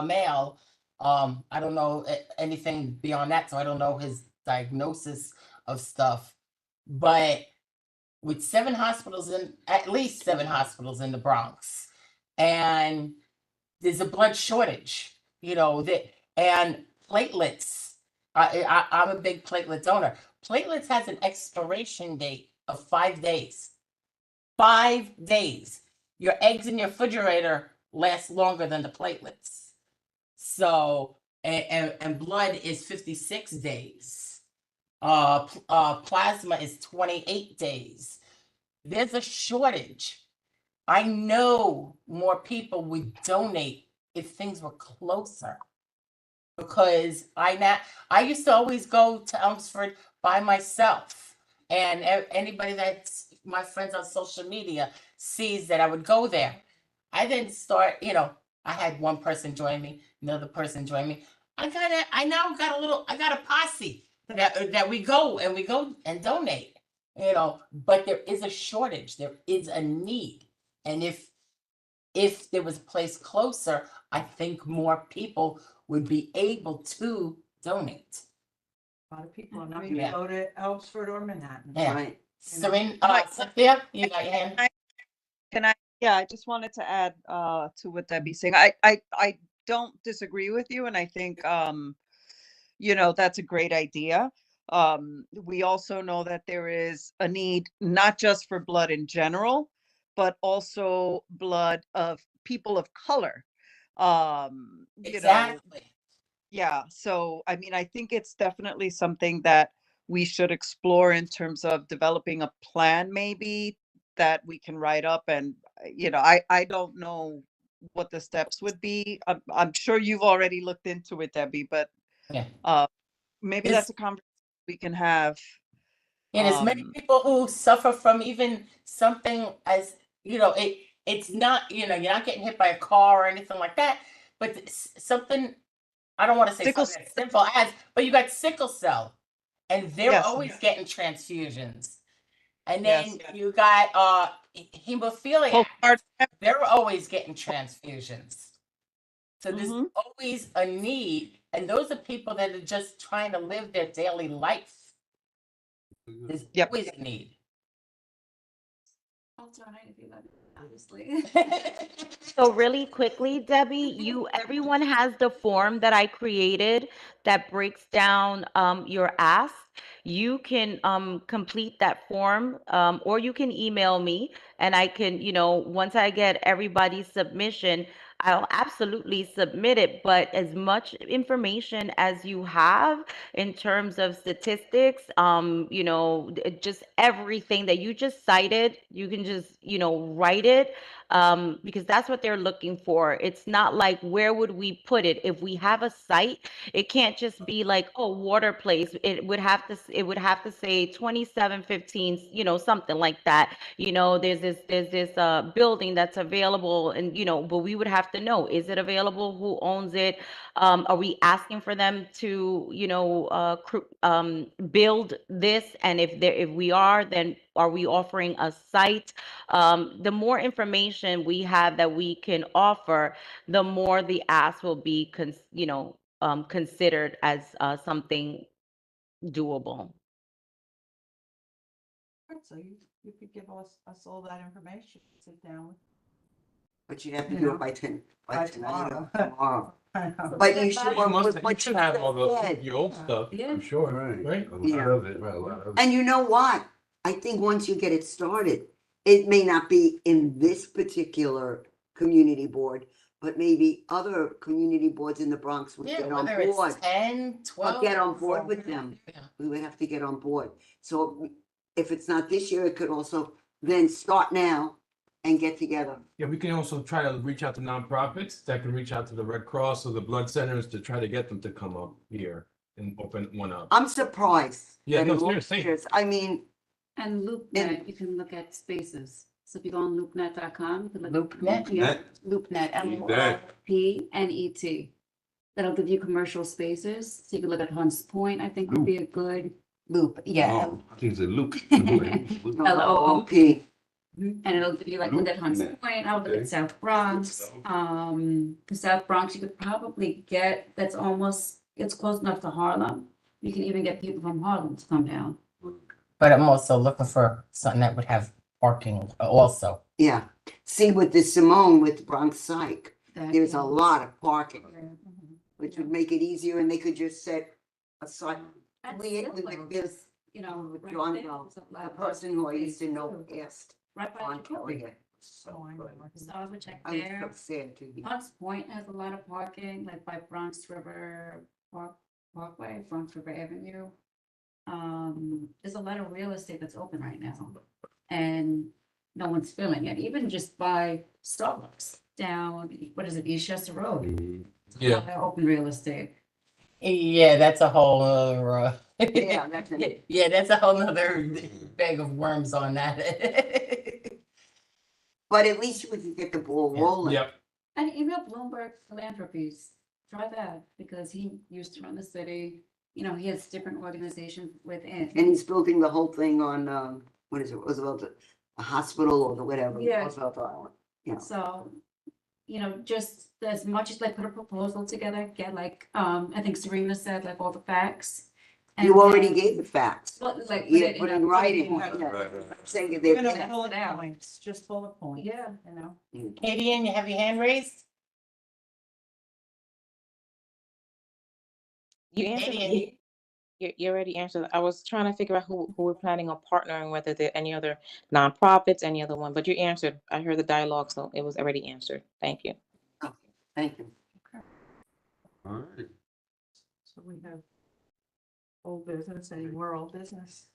Speaker 2: male. I don't know anything beyond that, so I don't know his diagnosis of stuff. But with at least 7 hospitals in the Bronx. And there's a blood shortage, and platelets. I'm a big platelet donor. Platelets has an expiration date of 5 days. 5 days. Your eggs in your refrigerator last longer than the platelets. So, and blood is 56 days. Plasma is 28 days. There's a shortage. I know more people would donate if things were closer. Because I used to always go to Elmsford by myself. And anybody that's my friends on social media sees that I would go there. I didn't start, I had one person join me, another person join me. I got a posse that we go and donate, but there is a shortage, there is a need. And if there was a place closer, I think more people would be able to donate.
Speaker 7: A lot of people are not
Speaker 5: Agree.
Speaker 7: gonna
Speaker 2: Yeah.
Speaker 7: go to Elmsford or Manhattan.
Speaker 2: Yeah.
Speaker 1: Right.
Speaker 2: Serene, Cynthia, you got your hand?
Speaker 10: Yeah, I just wanted to add to what Debbie's saying. I don't disagree with you, and I think that's a great idea. We also know that there is a need not just for blood in general, but also blood of people of color.
Speaker 2: Exactly.
Speaker 10: Yeah, so I mean, I think it's definitely something that we should explore in terms of developing a plan maybe that we can write up. And I don't know what the steps would be. I'm sure you've already looked into it, Debbie, but
Speaker 2: Yeah.
Speaker 10: maybe
Speaker 2: Is-
Speaker 10: that's a conversation we can have.
Speaker 2: And as many
Speaker 10: Um,
Speaker 2: people who suffer from even something as, it's not, you're not getting hit by a car or anything like that, but something, I don't want to say
Speaker 10: Sickle
Speaker 2: something as simple as, but you got sickle cell and they're
Speaker 10: Yes.
Speaker 2: always getting transfusions. And
Speaker 10: Yes.
Speaker 2: then you got hemophilia.
Speaker 10: Postpartum.
Speaker 2: They're always getting transfusions. So there's
Speaker 10: Mhm.
Speaker 2: always a need. And those are people that are just trying to live their daily life. There's
Speaker 10: Yep.
Speaker 2: always a need.
Speaker 5: I'll donate if you let me, obviously.
Speaker 3: So really quickly, Debbie, everyone has the form that I created that breaks down your ask. You can complete that form, or you can email me, and I can, once I get everybody's submission, I'll absolutely submit it. But as much information as you have in terms of statistics, just everything that you just cited, you can just, write it, because that's what they're looking for. It's not like, where would we put it? If we have a site, it can't just be like, oh, water place. It would have to say 2715, something like that. There's this building that's available, and but we would have to know, is it available? Who owns it? Are we asking for them to, build this? And if we are, then are we offering a site? The more information we have that we can offer, the more the ask will be, considered as something doable.
Speaker 7: So you could give us all that information, sit down with.
Speaker 1: But you have to
Speaker 7: You
Speaker 1: do
Speaker 7: know,
Speaker 1: it by tonight
Speaker 7: tomorrow.
Speaker 1: or tomorrow.
Speaker 7: I know.
Speaker 1: But you should,
Speaker 8: You should have all the, your old stuff,
Speaker 5: Yeah.
Speaker 8: I'm sure, right?
Speaker 9: A lot
Speaker 1: Yeah.
Speaker 9: of it, right, a lot of it.
Speaker 1: and you know what? I think once you get it started, it may not be in this particular community board, but maybe other community boards in the Bronx would
Speaker 2: Yeah,
Speaker 1: get on
Speaker 2: whether
Speaker 1: board.
Speaker 2: it's 10, 12.
Speaker 1: Get on board
Speaker 2: or
Speaker 1: with
Speaker 2: whatever.
Speaker 1: them.
Speaker 2: Yeah.
Speaker 1: We would have to get on board. So if it's not this year, it could also then start now and get together.
Speaker 8: Yeah, we can also try to reach out to nonprofits that can reach out to the Red Cross or the blood centers to try to get them to come up here and open one up.
Speaker 1: I'm surprised.
Speaker 8: Yeah,
Speaker 1: that
Speaker 8: no,
Speaker 1: in all
Speaker 8: seriously.
Speaker 1: years- I mean,
Speaker 5: And LoopNet, you can look at spaces. So if you go on loopnet.com, you can look at
Speaker 2: LoopNet?
Speaker 5: Yeah, LoopNet,
Speaker 9: that.
Speaker 5: LoopNet. That'll give you commercial spaces. So you can look at Hunts Point, I think would be a good loop. Yeah.
Speaker 9: Oh, I think it's a Luke.
Speaker 1: LOOP.
Speaker 5: And it'll give you like, look at Hunts
Speaker 9: LoopNet.
Speaker 5: Point, I'll look
Speaker 9: Okay.
Speaker 5: at South Bronx. The South Bronx, you could probably get, it's close enough to Harlem. You can even get people from Harlem to come down.
Speaker 2: But I'm also looking for something that would have parking also.
Speaker 1: Yeah. See, with the Simone with Bronx Psych,
Speaker 5: That
Speaker 1: there's a
Speaker 5: is-
Speaker 1: lot of parking,
Speaker 5: Yeah, mhm.
Speaker 1: which would make it easier and they could just set aside.
Speaker 5: That's
Speaker 1: We
Speaker 5: still
Speaker 1: would
Speaker 5: though,
Speaker 1: just,
Speaker 5: you know,
Speaker 1: with
Speaker 5: right
Speaker 1: John
Speaker 5: there,
Speaker 1: Bell,
Speaker 5: there's a
Speaker 1: the
Speaker 5: lot of
Speaker 1: person who I used to
Speaker 5: space
Speaker 1: know
Speaker 5: too.
Speaker 1: asked
Speaker 5: Right by
Speaker 1: on
Speaker 5: Chipotle.
Speaker 1: Korea. So
Speaker 5: So I would check
Speaker 1: I was
Speaker 5: there.
Speaker 1: so sad to be.
Speaker 5: Hunts Point has a lot of parking, like by Bronx River Parkway, Bronx River Avenue. There's a lot of real estate that's open right now. And no one's filling it, even just by Starbucks down, what is it, Eastchester Road?
Speaker 8: Yeah.
Speaker 5: Open real estate.
Speaker 2: Yeah, that's a whole other,
Speaker 1: Yeah, that's it.
Speaker 2: yeah, that's a whole nother bag of worms on that.
Speaker 1: But at least we could get the ball
Speaker 2: Yeah.
Speaker 1: rolling.
Speaker 8: Yep.
Speaker 5: And email Bloomberg Philanthropies, try that, because he used to run the city, you know, he has different organizations within.
Speaker 1: And he's building the whole thing on, what is it, Roosevelt, a hospital or the whatever,
Speaker 5: Yeah.
Speaker 1: Roosevelt Island. Yeah.
Speaker 5: So, you know, just as much as like put a proposal together, get like, I think Serena said, like all the facts. and
Speaker 1: You already
Speaker 5: then-
Speaker 1: gave the facts.
Speaker 5: Well, like.
Speaker 1: Yeah,
Speaker 5: it
Speaker 1: put
Speaker 5: a-
Speaker 1: in writing.
Speaker 5: Right.
Speaker 1: Yeah. Saying that
Speaker 7: We're
Speaker 1: they're.
Speaker 7: gonna bullet
Speaker 5: it out.
Speaker 7: points, just bullet points.
Speaker 5: Yeah.
Speaker 7: You know?
Speaker 2: Katie, you have your hand raised?
Speaker 12: You answered
Speaker 2: Katie,
Speaker 12: me. You already answered. I was trying to figure out who we're planning on partnering, whether there any other nonprofits, any other one, but you answered. I heard the dialogue, so it was already answered. Thank you.
Speaker 1: Okay, thank you.
Speaker 9: All right.
Speaker 7: So we have old business, any more old business?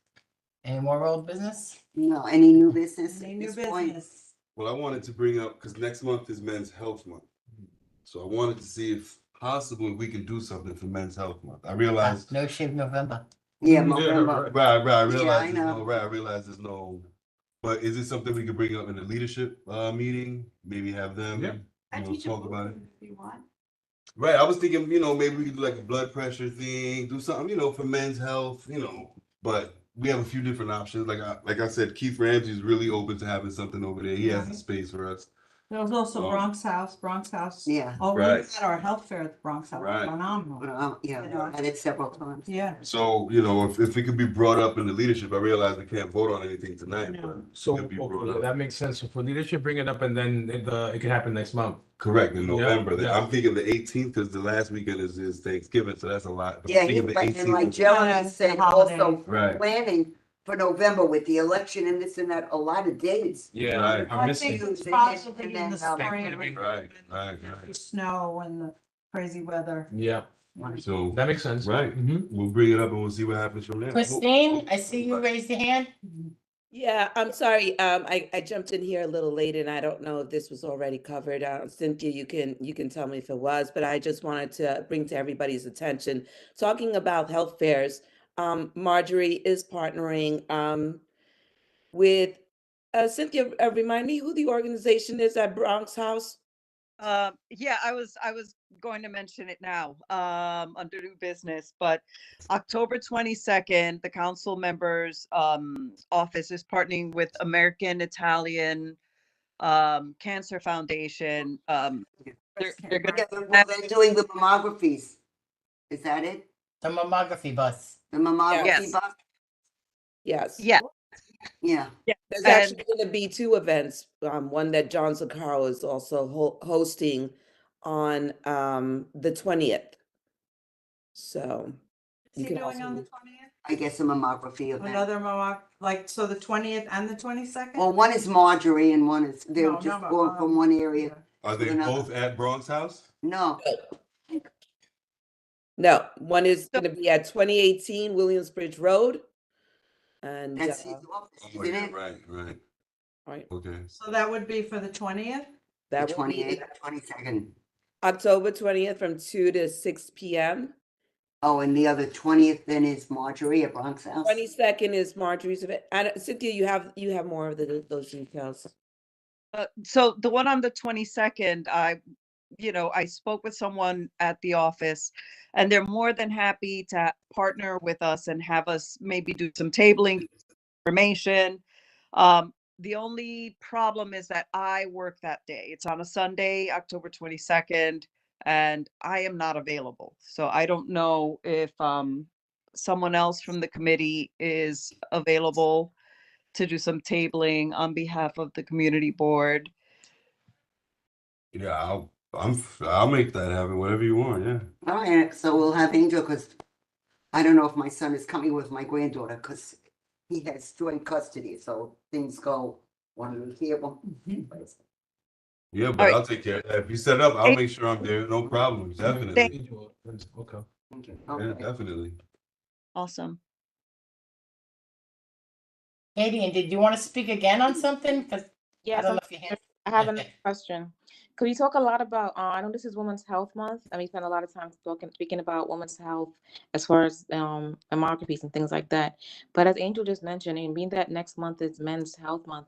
Speaker 2: any more old business?
Speaker 1: No, any new business
Speaker 7: Any
Speaker 1: at
Speaker 7: new
Speaker 1: this point?
Speaker 7: business?
Speaker 9: Well, I wanted to bring up, because next month is Men's Health Month. So I wanted to see if possible if we can do something for Men's Health Month. I realize,
Speaker 2: No Shave November.
Speaker 1: Yeah, November.
Speaker 9: right, I
Speaker 1: I
Speaker 9: realize, there's
Speaker 1: know.
Speaker 9: no, right, I realize there's no, but is it something we could bring up in the leadership meeting? Maybe have them,
Speaker 8: Yeah.
Speaker 9: you know, talk about it?
Speaker 5: If you want.
Speaker 9: Right, I was thinking, you know, maybe we could do like a blood pressure thing, do something, you know, for men's health, you know. But we have a few different options. Like I said, Keith Ramsey's really open to having something over there. He has the space for us.
Speaker 7: There was also
Speaker 9: Oh.
Speaker 7: Bronx House.
Speaker 1: Yeah.
Speaker 7: Oh, we
Speaker 9: Right.
Speaker 7: had our health fair at the Bronx House,
Speaker 9: Right.
Speaker 7: phenomenal.
Speaker 1: Yeah,
Speaker 7: Yeah.
Speaker 1: I had it several times.
Speaker 7: Yeah.
Speaker 9: So, you know, if it could be brought up in the leadership, I realize we can't vote on anything tonight, but
Speaker 8: So
Speaker 9: it could be brought up.
Speaker 8: that makes sense. So for leadership, bring it up and then it can happen next month.
Speaker 9: Correct, in
Speaker 8: Yeah,
Speaker 9: November.
Speaker 8: yeah.
Speaker 9: I'm thinking the 18th, because the last weekend is Thanksgiving, so that's a lot. But I'm
Speaker 1: Yeah,
Speaker 9: thinking the
Speaker 1: and like
Speaker 9: 18th.
Speaker 1: Jeremy
Speaker 7: Yeah,
Speaker 1: said,
Speaker 7: the
Speaker 1: also
Speaker 7: holidays.
Speaker 9: Right.
Speaker 1: planning for November with the election and this and that, a lot of dates.
Speaker 8: Yeah,
Speaker 9: Right.
Speaker 8: I'm
Speaker 7: I
Speaker 8: missing.
Speaker 7: think it's
Speaker 1: And
Speaker 7: possibly in
Speaker 1: then,
Speaker 7: the spring.
Speaker 9: Right.
Speaker 7: The snow and the crazy weather.
Speaker 8: Yeah,
Speaker 9: So,
Speaker 8: that makes sense.
Speaker 9: right,
Speaker 8: Mhm.
Speaker 9: we'll bring it up and we'll see what happens from there.
Speaker 2: Christine, I see you raised your hand.
Speaker 13: Yeah, I'm sorry. I jumped in here a little late and I don't know if this was already covered. Cynthia, you can tell me if it was, but I just wanted to bring to everybody's attention, talking about health fairs. Marjorie is partnering with Cynthia, remind me who the organization is at Bronx House?
Speaker 10: Yeah, I was going to mention it now, under new business, but October 22nd, the council members, office is partnering with American Italian, Cancer Foundation. They're gonna
Speaker 1: Yeah, they're doing the mammographies. Is that it?
Speaker 2: The mammography bus.
Speaker 1: The mammography
Speaker 10: Yes.
Speaker 1: box?
Speaker 13: Yes.
Speaker 10: Yeah.
Speaker 1: Yeah.
Speaker 13: There's
Speaker 10: And-
Speaker 13: actually going to be two events. One that John Zaccaro is also hosting on the 20th. So
Speaker 7: Is
Speaker 13: you
Speaker 7: he
Speaker 13: can
Speaker 7: doing on
Speaker 13: also
Speaker 7: the 20th?
Speaker 1: I guess a mammography event.
Speaker 7: Another like, so the 20th and the 22nd?
Speaker 1: Well, one is Marjorie and one is, they're
Speaker 7: No,
Speaker 1: just
Speaker 7: no,
Speaker 1: going from one area.
Speaker 9: Are they
Speaker 1: Another.
Speaker 9: both at Bronx House?
Speaker 1: No,
Speaker 13: no, one is going to be at 2018 Williamsbridge Road. And
Speaker 1: that's his office,
Speaker 9: Oh,
Speaker 1: isn't
Speaker 9: yeah,
Speaker 1: it?
Speaker 9: right.
Speaker 13: right,
Speaker 9: Okay.
Speaker 7: So that would be for the 20th?
Speaker 1: The
Speaker 13: that will be
Speaker 1: 28th, 22nd.
Speaker 13: October 20th from 2 to 6 p.m.
Speaker 1: Oh, and the other 20th then is Marjorie at Bronx House?
Speaker 13: 22nd is Marjorie's event. And Cynthia, you have more of those details.
Speaker 10: So the one on the 22nd, I spoke with someone at the office and they're more than happy to partner with us and have us maybe do some tabling information. The only problem is that I work that day. It's on a Sunday, October 22nd, and I am not available. So I don't know if someone else from the committee is available to do some tabling on behalf of the community board.
Speaker 9: Yeah, I'll make that happen, whatever you want, yeah.
Speaker 1: All right, so we'll have Angel, because I don't know if my son is coming with my granddaughter, because he has joint custody, so things go one of here, one.
Speaker 9: Yeah, but
Speaker 10: right.
Speaker 9: I'll take care of that. If you set up, I'll make sure I'm there, no problem, definitely.
Speaker 8: Okay.
Speaker 1: Thank you.
Speaker 9: Yeah,
Speaker 1: Okay.
Speaker 9: definitely.
Speaker 10: Awesome.
Speaker 2: Katie, and did you want to speak again on something? Because I
Speaker 12: Yes,
Speaker 2: don't know if you hand.
Speaker 12: I have another question. Could we talk a lot about, I know this is Women's Health Month, and we spend a lot of time speaking about women's health as far as mammographies and things like that. But as Angel just mentioned, and being that next month is Men's Health Month,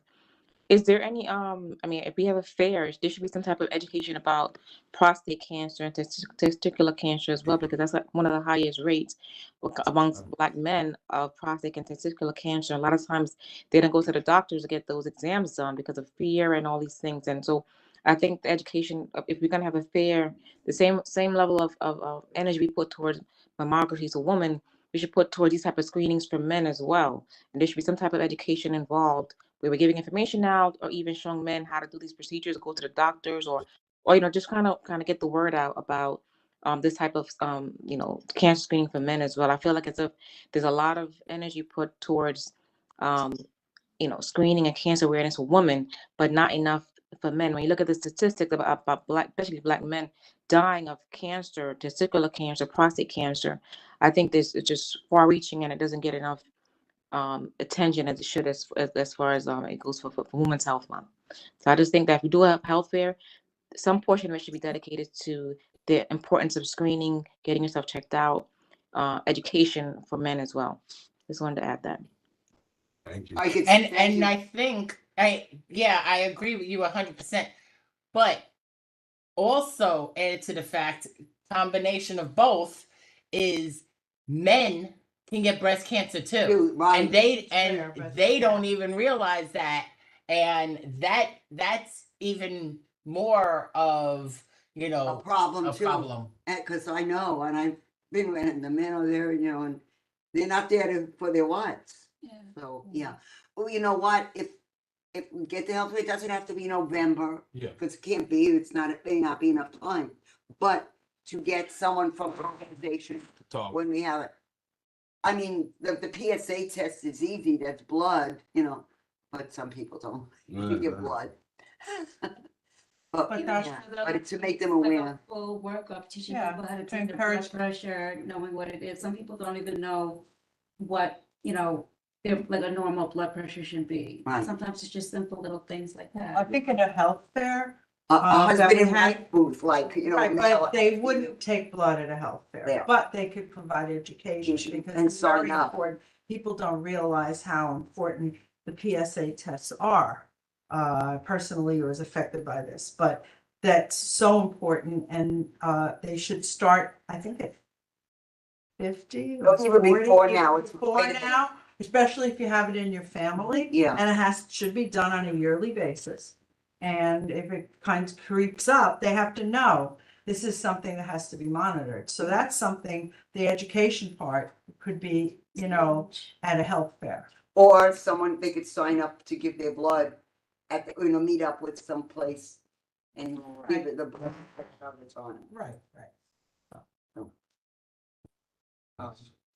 Speaker 12: is there any, I mean, if we have a fair, there should be some type of education about prostate cancer and testicular cancer as well, because that's like one of the highest rates amongst Black men of prostate and testicular cancer. A lot of times they don't go to the doctors to get those exams done because of fear and all these things. And so I think the education, if we're gonna have a fair, the same level of energy we put towards mammography as a woman, we should put towards these type of screenings for men as well. And there should be some type of education involved. We were giving information out, or even showing men how to do these procedures, go to the doctors, or just kind of get the word out about this type of cancer screening for men as well. I feel like there's a lot of energy put towards screening and cancer awareness for women, but not enough for men. When you look at the statistics about Black, especially Black men dying of cancer, testicular cancer, prostate cancer, I think this is just far-reaching and it doesn't get enough attention as it should as far as it goes for Women's Health Month. So I just think that if we do have health fair, some portion of it should be dedicated to the importance of screening, getting yourself checked out, education for men as well. Just wanted to add that.
Speaker 9: Thank you.
Speaker 2: And I think I agree with you 100%. But also added to the fact, combination of both is men can get breast cancer too.
Speaker 1: Right.
Speaker 2: And they don't even realize that. And that's even more of,
Speaker 1: A problem
Speaker 2: a
Speaker 1: too.
Speaker 2: problem.
Speaker 1: Because I know, and I've been in the men are there, and they're not there for their wives.
Speaker 5: Yeah.
Speaker 1: So, yeah. Well, you know what? If we get the health, it doesn't have to be November.
Speaker 8: Yeah.
Speaker 1: Because it can't be, it may not be enough time. But to get someone from the organization
Speaker 8: Talk.
Speaker 1: when we have it. I mean, the PSA test is easy, that's blood, but some people don't. You give blood. But
Speaker 7: that's-
Speaker 1: but to make them
Speaker 5: Like a
Speaker 1: aware.
Speaker 5: full workup, teaching
Speaker 7: Yeah,
Speaker 5: people how to
Speaker 7: to
Speaker 5: take their
Speaker 7: encourage-
Speaker 5: blood pressure, knowing what it is. Some people don't even know what, like a normal blood pressure should be.
Speaker 1: Right.
Speaker 5: Sometimes it's just simple little things like
Speaker 7: I
Speaker 5: that.
Speaker 7: think in a health fair,
Speaker 1: A
Speaker 7: that
Speaker 1: husband
Speaker 7: we
Speaker 1: and
Speaker 7: have-
Speaker 1: wife booth, like,
Speaker 7: right, but they wouldn't take blood at a health fair,
Speaker 1: Yeah.
Speaker 7: but they could provide education
Speaker 1: Education
Speaker 7: because
Speaker 1: and
Speaker 7: it's very
Speaker 1: sign up.
Speaker 7: important. People don't realize how important the PSA tests are. Personally, or is affected by this, but that's so important and they should start, I think at 50 or
Speaker 1: Even
Speaker 7: 40,
Speaker 1: before
Speaker 7: even
Speaker 1: now, it's
Speaker 7: before
Speaker 1: way-
Speaker 7: now, especially if you have it in your family.
Speaker 1: Yeah.
Speaker 7: And it should be done on a yearly basis. And if it kind of creeps up, they have to know this is something that has to be monitored. So that's something, the education part could be, at a health fair.
Speaker 1: Or someone, they could sign up to give their blood at the, meet up with someplace and give it the blood that's on it.
Speaker 7: Right.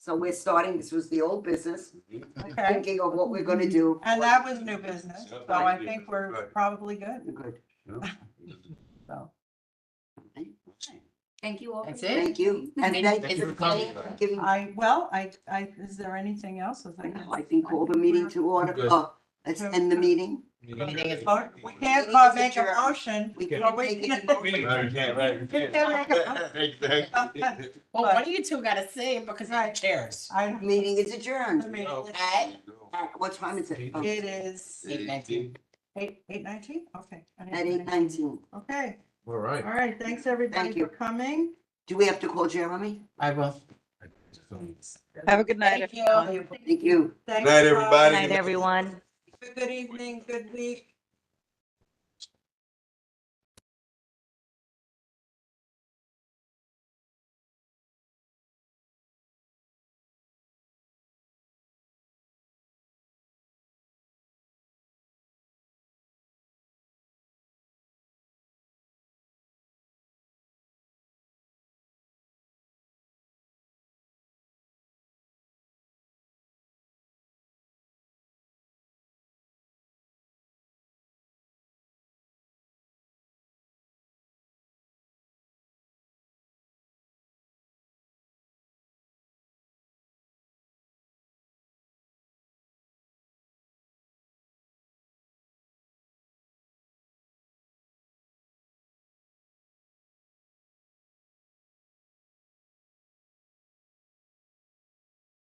Speaker 1: So we're starting, this was the old business,
Speaker 7: Okay.
Speaker 1: thinking of what we're gonna do.
Speaker 7: And that was new business, so I think we're probably good.
Speaker 1: Good.
Speaker 7: So.
Speaker 5: Thank you all.
Speaker 2: That's
Speaker 5: for
Speaker 2: it?
Speaker 1: Thank you. And
Speaker 2: Thank you for coming.
Speaker 1: Giving,
Speaker 7: Is there anything else?
Speaker 1: I think call the meeting to order.
Speaker 8: Good.
Speaker 1: Let's end the meeting.
Speaker 2: Meeting is-
Speaker 7: We can't make a motion.
Speaker 1: We
Speaker 8: Okay.
Speaker 1: can't make it.
Speaker 2: Well, one of you two gotta say because you're chairs.
Speaker 1: Meeting is adjourned.
Speaker 2: At
Speaker 1: What time is it? Oh,
Speaker 7: It is
Speaker 2: 8:19.
Speaker 7: 8:19? Okay.
Speaker 1: At 8:19.
Speaker 7: Okay,
Speaker 8: All right.
Speaker 7: all right, thanks everybody
Speaker 1: Thank you.
Speaker 7: for coming.
Speaker 1: Do we have to call Jeremy?
Speaker 2: I will.
Speaker 10: Have a good night.
Speaker 2: Thank you.
Speaker 10: everyone.
Speaker 1: Thank you.
Speaker 7: Thanks,
Speaker 9: Night, everybody.
Speaker 3: Good night, everyone.
Speaker 7: Good evening, good week.